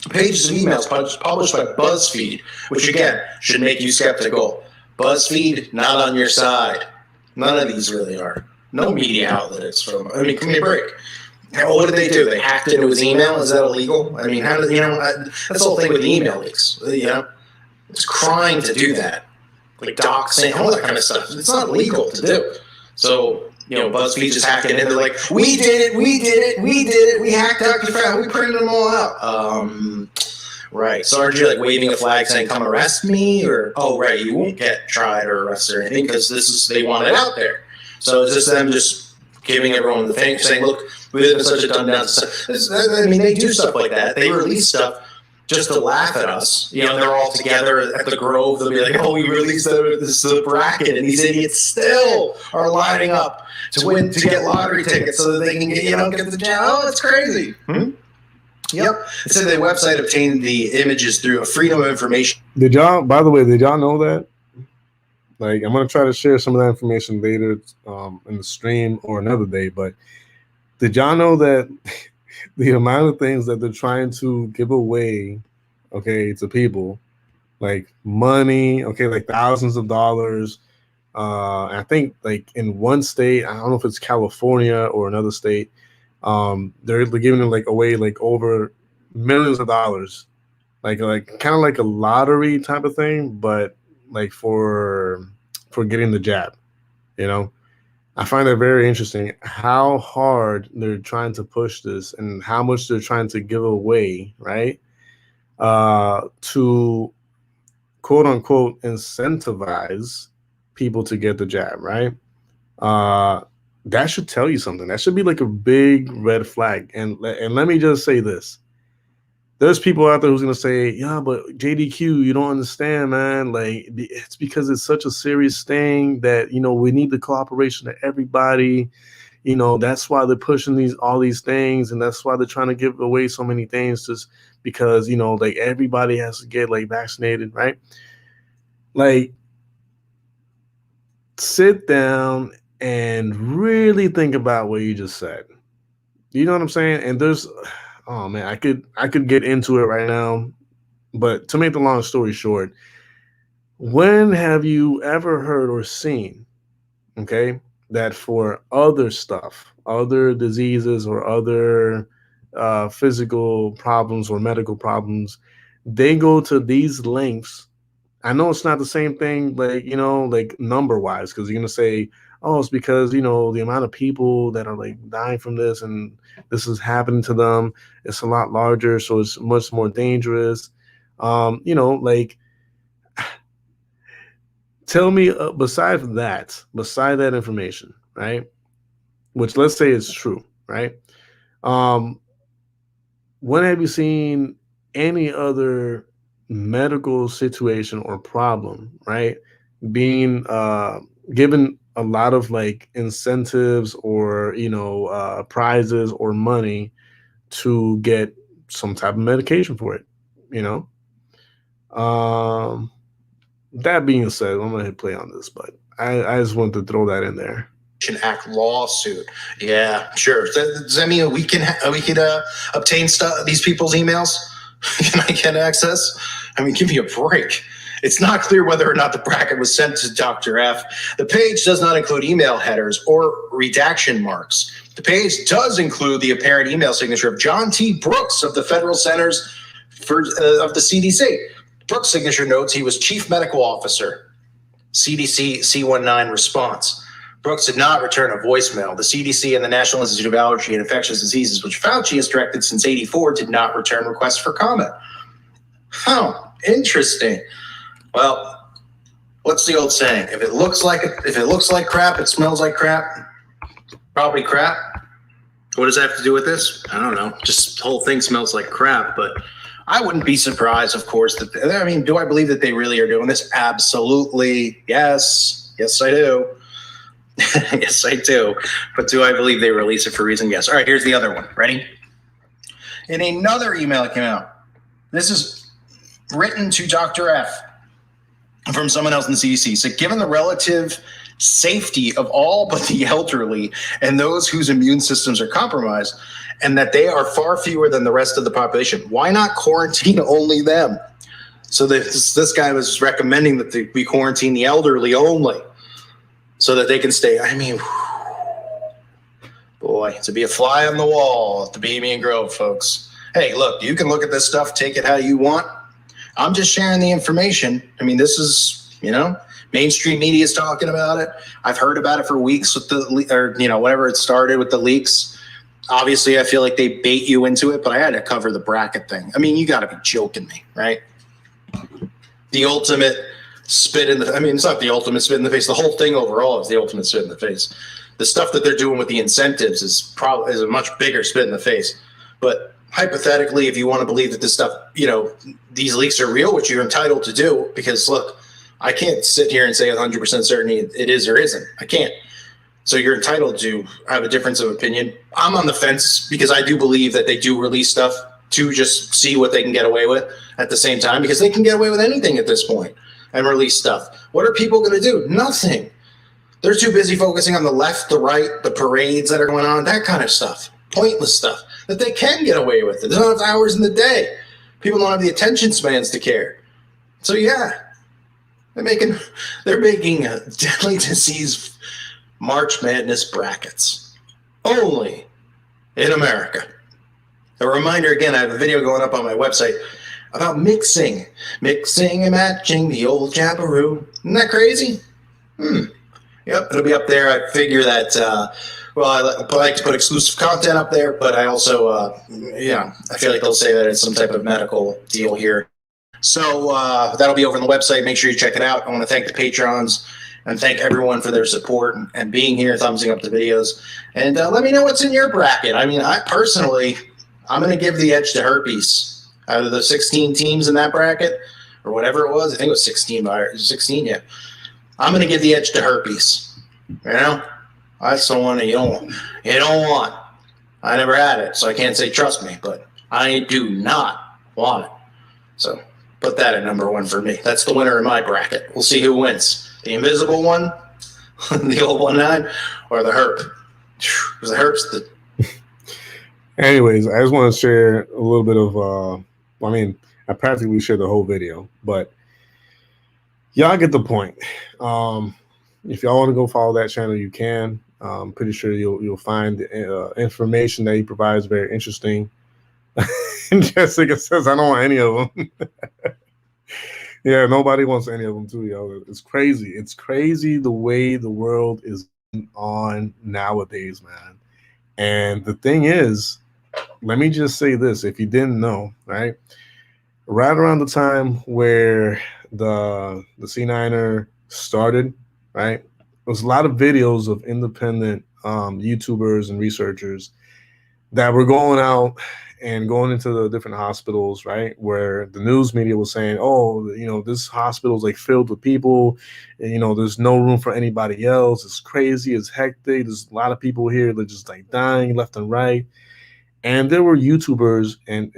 Speaker 5: pages of emails published by BuzzFeed, which again should make you skeptical. BuzzFeed, not on your side. None of these really are. No media outlet is from. I mean, give me a break. What did they do? They hacked into his email? Is that illegal? I mean, how did that's the whole thing with the email leaks. It's crime to do that, like doxing, all that kind of stuff. It's not legal to do. So BuzzFeed just hacked it in. They're like, we did it. We hacked DocuFile. We printed them all out. Right. So aren't you like waving a flag saying, "Come arrest me"? Or right, you won't get tried or arrested or anything because they want it out there. So it's just them just giving everyone the thing, saying, "Look, we live in such a dumbed down society." I mean, they do stuff like that. They release stuff just to laugh at us. They're all together at the Grove. They'll be like, "Oh, we released this bracket," and these idiots still are lining up to get lottery tickets so that they can get the job. Oh, it's crazy. Yep. It said the website obtained the images through a Freedom of Information.
Speaker 1: By the way, did y'all know that? Like, I'm going to try to share some of that information later in the stream or another day, but did y'all know that the amount of things that they're trying to give away, to people, like money, like thousands of dollars, I think like in one state, I don't know if it's California or another state, they're giving them like away like over millions of dollars, like kind of like a lottery type of thing, but like for getting the jab. I find that very interesting how hard they're trying to push this and how much they're trying to give away, right? To quote unquote incentivize people to get the jab, right? That should tell you something. That should be like a big red flag. And let me just say this. There's people out there who's going to say, yeah, but JDQ, you don't understand, man. Like, it's because it's such a serious thing that, we need the cooperation of everybody. That's why they're pushing all these things. And that's why they're trying to give away so many things, just because, like everybody has to get like vaccinated, right? Like, sit down and really think about what you just said. You know what I'm saying? And there's, oh man, I could get into it right now, but to make the long story short, when have you ever heard or seen, that for other stuff, other diseases or other physical problems or medical problems, they go to these lengths? I know it's not the same thing, like, like number wise, because you're going to say, oh, it's because, the amount of people that are like dying from this and this is happening to them, it's a lot larger. So it's much more dangerous. Like, tell me beside that information, right? which let's say is true, right? Um, when have you seen any other medical situation or problem, right, being given a lot of like incentives or prizes or money to get some type of medication for it, you know? Um, that being said, I'm gonna hit play on this, but I just wanted to throw that in there.
Speaker 5: Act lawsuit. Yeah, sure. Does that mean we could obtain these people's emails? Can I get access? I mean, give me a break. It's not clear whether or not the bracket was sent to Dr. F. The page does not include email headers or redaction marks. The page does include the apparent email signature of John T. Brooks of the Federal Centers of the CDC. Brooks' signature notes he was Chief Medical Officer, CDC C19 response. Brooks did not return a voicemail. The CDC and the National Institute of Allergy and Infectious Diseases, which Fauci has directed since '84, did not return requests for comment. Oh, interesting. Well, what's the old saying? If it looks like crap, it smells like crap. Probably crap. What does that have to do with this? I don't know. Just the whole thing smells like crap, but I wouldn't be surprised, of course. Do I believe that they really are doing this? Absolutely. Yes. Yes, I do. Yes, I do. But do I believe they release it for a reason? Yes. All right, here's the other one. Ready? In another email that came out, this is written to Dr. F from someone else in the CDC. So given the relative safety of all but the elderly and those whose immune systems are compromised, and that they are far fewer than the rest of the population, why not quarantine only them? So this guy was recommending that we quarantine the elderly only, so that they can stay. I mean, boy, to be a fly on the wall at the Bohemian Grove, folks. Hey, look, you can look at this stuff, take it how you want. I'm just sharing the information. I mean, this is, mainstream media is talking about it. I've heard about it for weeks with whatever it started with the leaks. Obviously, I feel like they bait you into it, but I had to cover the bracket thing. I mean, you got to be joking me, right? The ultimate spit in the, it's not the ultimate spit in the face. The whole thing overall is the ultimate spit in the face. The stuff that they're doing with the incentives is a much bigger spit in the face. But hypothetically, if you want to believe that this stuff, these leaks are real, which you're entitled to do, because look, I can't sit here and say 100% certainty it is or isn't. I can't. So you're entitled to have a difference of opinion. I'm on the fence because I do believe that they do release stuff to just see what they can get away with at the same time, because they can get away with anything at this point and release stuff. What are people going to do? Nothing. They're too busy focusing on the left, the right, the parades that are going on, that kind of stuff, pointless stuff that they can get away with. There's not enough hours in the day. People don't have the attention spans to care. So yeah, they're making deadly disease March Madness brackets only in America. A reminder again, I have a video going up on my website about mixing and matching the old Jabberoo. Isn't that crazy? Yep, it'll be up there. I figure that, I like to put exclusive content up there, but I also, I feel like they'll say that it's some type of medical deal here. So that'll be over on the website. Make sure you check it out. I want to thank the patrons and thank everyone for their support and being here, thumbsing up the videos. And let me know what's in your bracket. I mean, I'm going to give the edge to herpes. Out of the 16 teams in that bracket, or whatever it was, I think it was 16, yeah. I'm going to give the edge to herpes. That's the one that you don't want. I never had it, so I can't say trust me, but I do not want it. So put that at number one for me. That's the winner in my bracket. We'll see who wins. The invisible one, the old 1-9, or the herp. Because the herp's
Speaker 1: Anyways, I just want to share a little bit of, I practically shared the whole video, but y'all get the point. If y'all want to go follow that channel, you can. I'm pretty sure you'll find information that he provides very interesting. And Jessica says, I don't want any of them. Yeah, nobody wants any of them too, yo. It's crazy. It's crazy the way the world is on nowadays, man. And the thing is, let me just say this, if you didn't know, right? Right around the time where the C9er started, right? There was a lot of videos of independent YouTubers and researchers that were going out and going into the different hospitals, right? Where the news media was saying, oh, this hospital is like filled with people, and, there's no room for anybody else. It's crazy, it's hectic. There's a lot of people here that just like dying left and right. And there were YouTubers and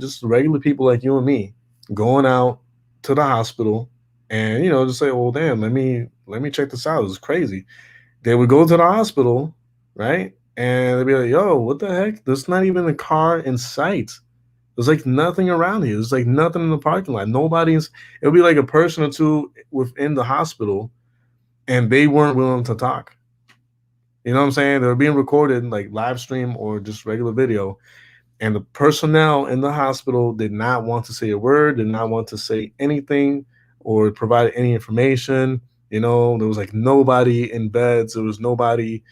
Speaker 1: just regular people like you and me going out to the hospital and just say, well, damn, let me check this out. It's crazy. They would go to the hospital, right? And they'd be like, yo, what the heck? There's not even a car in sight. There's like nothing around here. There's like nothing in the parking lot. Nobody's, it'll be like a person or two within the hospital, and they weren't willing to talk. You know what I'm saying? They're being recorded like live stream or just regular video. And the personnel in the hospital did not want to say a word, did not want to say anything or provide any information. There was like nobody in beds. There was nobody.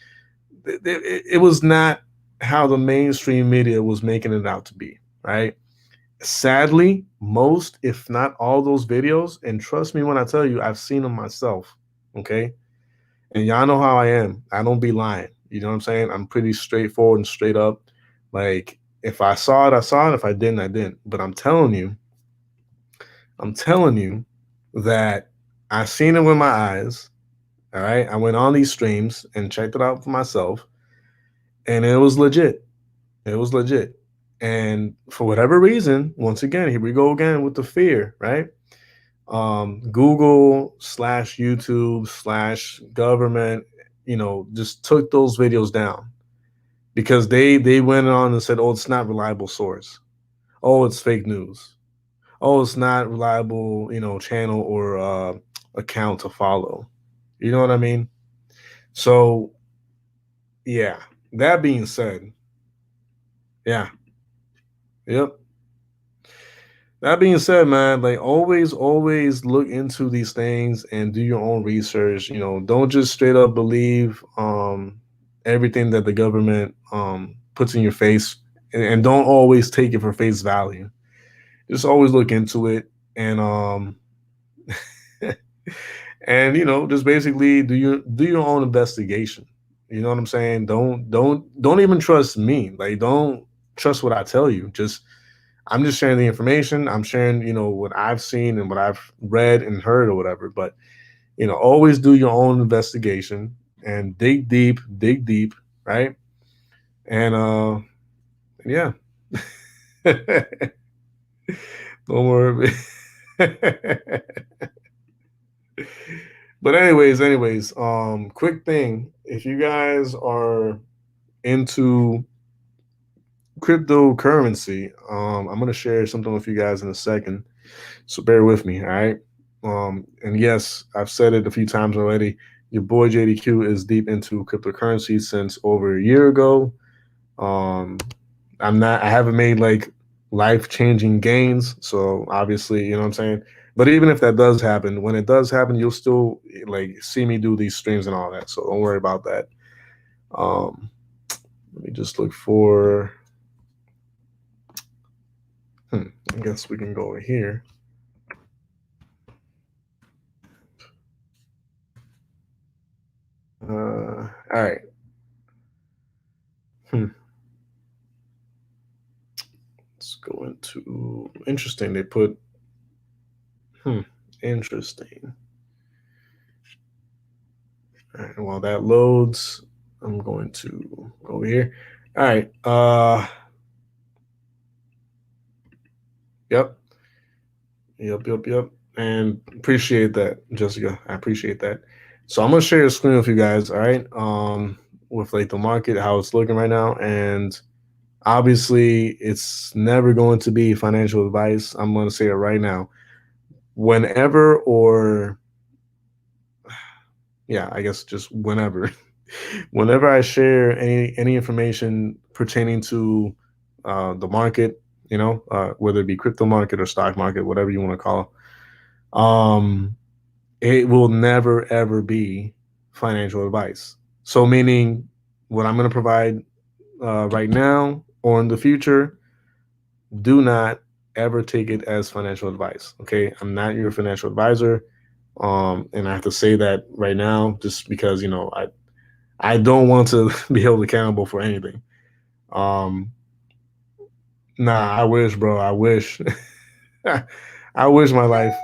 Speaker 1: It was not how the mainstream media was making it out to be, right? Sadly, most, if not all those videos, and trust me when I tell you, I've seen them myself, okay? And y'all know how I am. I don't be lying. You know what I'm saying? I'm pretty straightforward and straight up. Like, if I saw it, I saw it. If I didn't, I didn't. But I'm telling you that I've seen it with my eyes. All right. I went on these streams and checked it out for myself. And it was legit. It was legit. And for whatever reason, once again, here we go again with the fear, right? Google / YouTube / government, just took those videos down because they went on and said, oh, it's not reliable source. Oh, it's fake news. Oh, it's not reliable, channel or account to follow. You know what I mean? So, yeah. That being said, yeah. Yep. That being said, man, like always look into these things and do your own research. Don't just straight up believe everything that the government puts in your face, and don't always take it for face value. Just always look into it and and just basically do your own investigation. You know what I'm saying? Don't even trust me. Like, don't trust what I tell you. I'm just sharing the information. I'm sharing, what I've seen and what I've read and heard or whatever. But, always do your own investigation and dig deep, right? And yeah. No more. But anyways, quick thing. If you guys are into cryptocurrency, I'm gonna share something with you guys in a second. So bear with me, all right? And yes, I've said it a few times already. Your boy JDQ is deep into cryptocurrency since over a year ago. Um, I haven't made like life changing gains. So obviously, you know what I'm saying? But even if that does happen, when it does happen, you'll still like see me do these streams and all that. So don't worry about that. Um, Let me just look for. I guess we can go over here. All right. Let's go into interesting. They put interesting. All right, while that loads, I'm going to go over here. All right. Yep. And appreciate that, Jessica. I appreciate that. So I'm gonna share a screen with you guys. All right. With like the market, how it's looking right now, and obviously it's never going to be financial advice. I'm gonna say it right now. Whenever or yeah, I guess just whenever. Whenever I share any information pertaining to the market, whether it be crypto market or stock market, whatever you want to call it, it will never ever be financial advice. So meaning what I'm going to provide right now or in the future, do not ever take it as financial advice. Okay, I'm not your financial advisor, and I have to say that right now, just because I don't want to be held accountable for anything. Um, nah, I wish, bro. I wish. I wish my life.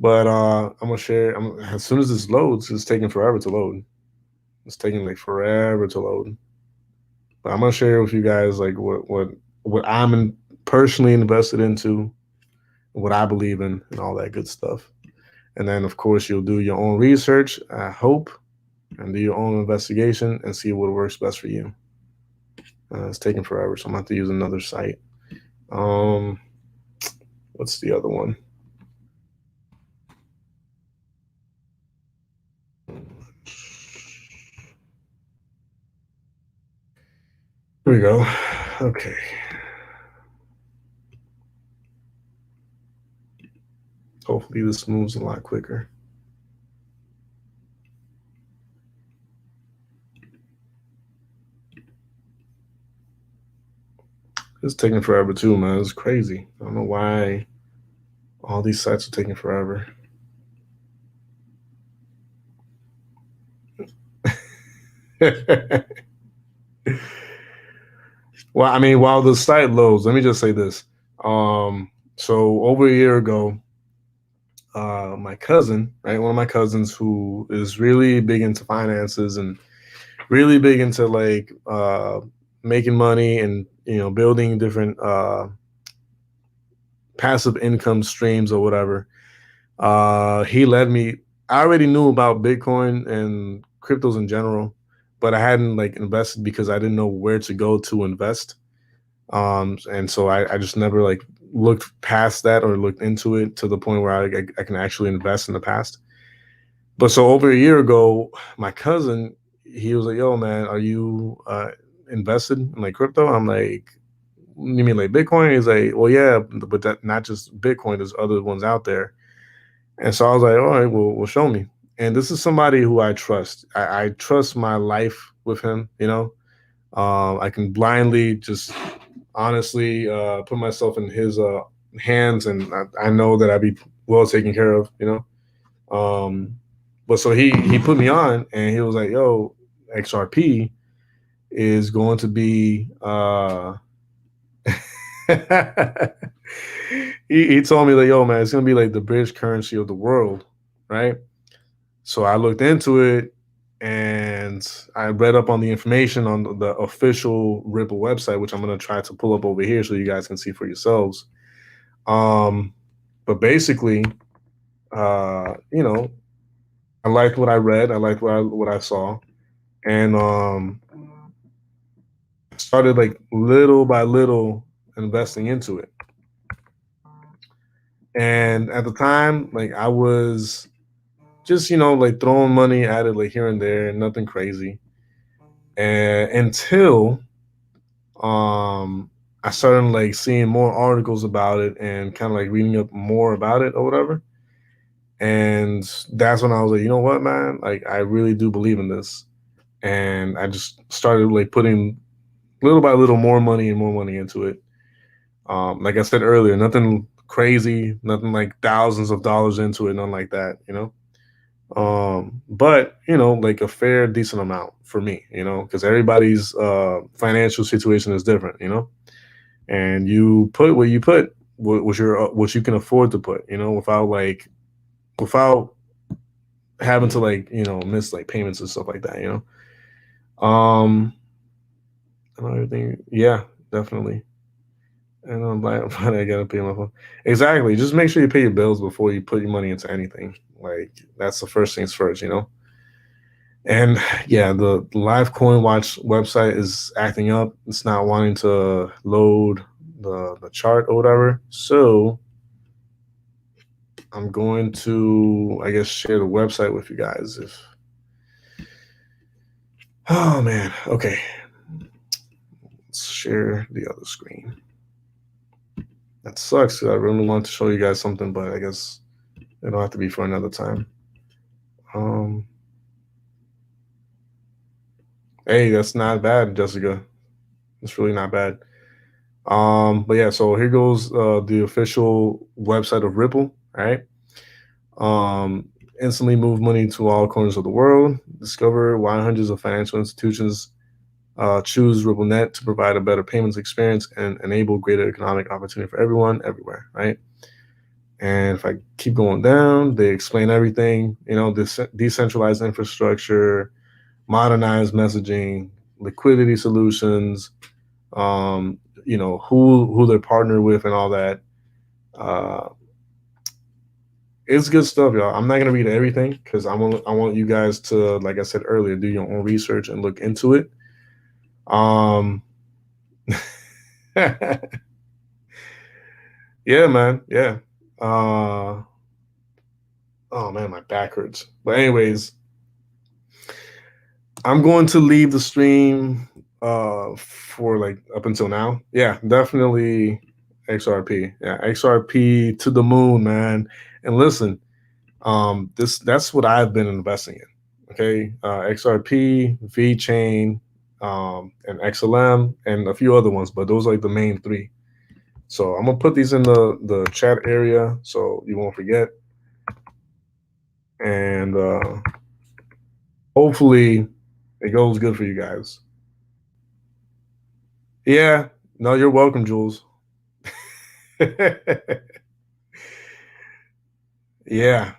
Speaker 1: But I'm gonna share. As soon as this loads, it's taking forever to load. It's taking like forever to load. But I'm gonna share with you guys like what personally invested into, what I believe in, and all that good stuff. And then of course you'll do your own research. I hope, and do your own investigation and see what works best for you. It's taking forever, so I'm gonna have to use another site. Um, what's the other one? Here we go. Okay. Hopefully this moves a lot quicker. It's taking forever too, man. It's crazy. I don't know why all these sites are taking forever. Well, I mean, while the site loads, let me just say this. So over a year ago, my cousin, right, one of my cousins who is really big into finances and really big into like making money and building different passive income streams or whatever. He led me. I already knew about Bitcoin and cryptos in general, but I hadn't like invested because I didn't know where to go to invest. And so I just never like looked past that or looked into it to the point where I can actually invest in the past. But so over a year ago, my cousin, he was like, "Yo, man, are you invested in like crypto?" I'm like, "You mean like Bitcoin?" He's like, "Well, yeah, but that not just Bitcoin. There's other ones out there." And so I was like, "All right, well, show me." And this is somebody who I trust. I trust my life with him. I can blindly just honestly put myself in his hands, and I know that I'd be well taken care of. Um, but so he put me on, and he was like, "Yo, XRP is going to be." He told me like, "Yo, man, it's gonna be like the British currency of the world, right?" So I looked into it, and I read up on the information on the official Ripple website, which I'm gonna try to pull up over here so you guys can see for yourselves. Um, but basically, you know, I liked what I read. I liked what I saw, and started like little by little investing into it. And at the time, like I was just like throwing money at it like here and there, nothing crazy. And until I started like seeing more articles about it and kind of like reading up more about it or whatever. And that's when I was like, you know what, man? Like I really do believe in this. And I just started like putting little by little more money and more money into it. Like I said earlier, nothing crazy, nothing like thousands of dollars into it, nothing like that. But like a fair, decent amount for me, because everybody's financial situation is different. And you put what you put, what you can afford to put, without having to like miss like payments and stuff like that. And everything, yeah, definitely. And I'm like, I gotta pay my phone. Exactly. Just make sure you pay your bills before you put your money into anything. Like that's the first things first. And yeah, the Live Coin Watch website is acting up. It's not wanting to load the chart or whatever. So I'm going to, I guess, share the website with you guys. Oh man, okay. Let's share the other screen. That sucks. I really want to show you guys something, but I guess it'll have to be for another time. Hey, that's not bad, Jessica. It's really not bad. But yeah, so here goes the official website of Ripple. All right. instantly move money to all corners of the world. Discover why hundreds of financial institutions choose RippleNet to provide a better payments experience and enable greater economic opportunity for everyone, everywhere, right? And if I keep going down, they explain everything, this decentralized infrastructure, modernized messaging, liquidity solutions, who they're partnered with and all that. Uh, it's good stuff, y'all. I'm not gonna read everything because I want you guys to, like I said earlier, do your own research and look into it. Um, yeah, man, yeah. Uh, oh man, my back hurts. But anyways, I'm going to leave the stream for like up until now. Yeah, definitely XRP. Yeah, XRP to the moon, man. And listen, that's what I've been investing in. Okay, XRP, VeChain, and XLM, and a few other ones, but those are like the main three. So I'm gonna put these in the chat area so you won't forget, and hopefully it goes good for you guys. Yeah, no, you're welcome, Jules. Yeah,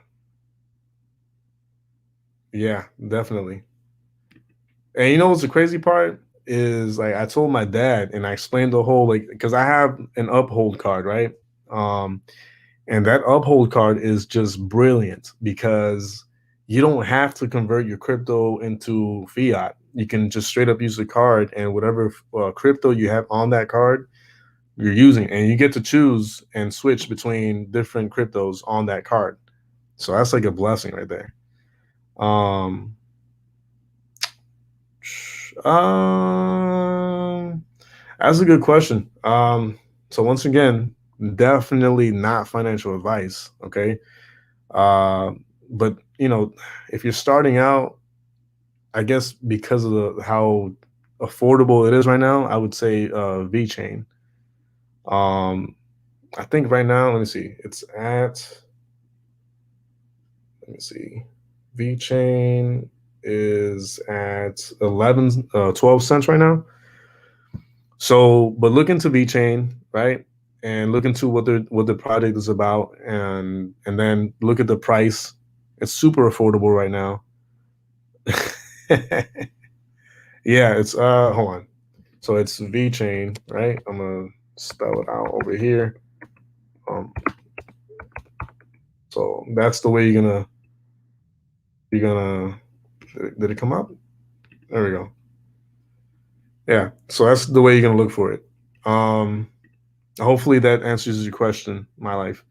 Speaker 1: yeah, definitely. And you know what's the crazy part is, like, I told my dad and I explained the whole, like, because I have an uphold card, right? Um, and that uphold card is just brilliant because you don't have to convert your crypto into fiat. You can just straight up use the card, and whatever crypto you have on that card, you're using, and you get to choose and switch between different cryptos on that card. So that's like a blessing right there. Um, um, that's a good question. So once again, definitely not financial advice. Okay. Uh, but if you're starting out, I guess because of how affordable it is right now, I would say VeChain. Um, I think right now, let me see, it's at, let me see, VeChain is at 12 cents right now. So, but look into VeChain, right? And look into what the project is about, and then look at the price. It's super affordable right now. Yeah, it's hold on. So it's VeChain, right? I'm gonna spell it out over here. Um, so that's the way you're gonna did it come up? There we go. Yeah. So that's the way you're gonna look for it. Um, hopefully that answers your question, my life.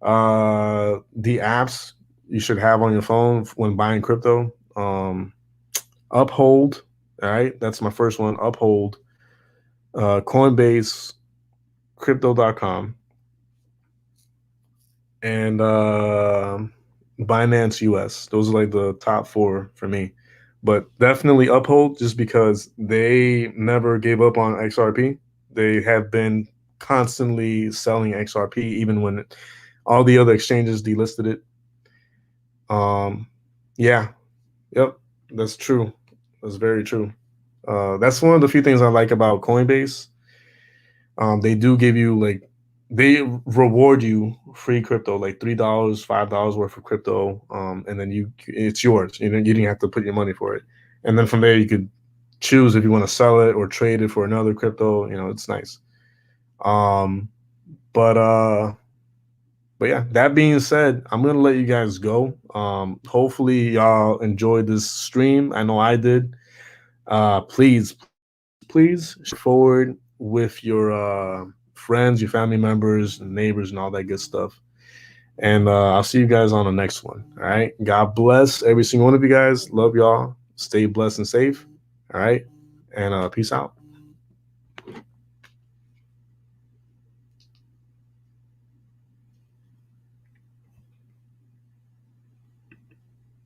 Speaker 1: The apps you should have on your phone when buying crypto. Uphold. All right, that's my first one. Uphold. Coinbase, Crypto.com, and Binance US. Those are like the top four for me. But definitely Uphold, just because they never gave up on XRP. They have been constantly selling XRP, even when all the other exchanges delisted it. Um, yeah, yep, that's true. That's very true. That's one of the few things I like about Coinbase. They do give you, like, they reward you free crypto, like $3, $5 worth of crypto, and then it's yours. You didn't have to put your money for it, and then from there you could choose if you want to sell it or trade it for another crypto. It's nice. Um, but yeah, that being said, I'm gonna let you guys go. Hopefully y'all enjoyed this stream. I know I did. Please share forward with your friends, your family members, neighbors, and all that good stuff. And I'll see you guys on the next one. All right. God bless every single one of you guys. Love y'all. Stay blessed and safe. All right. And peace out.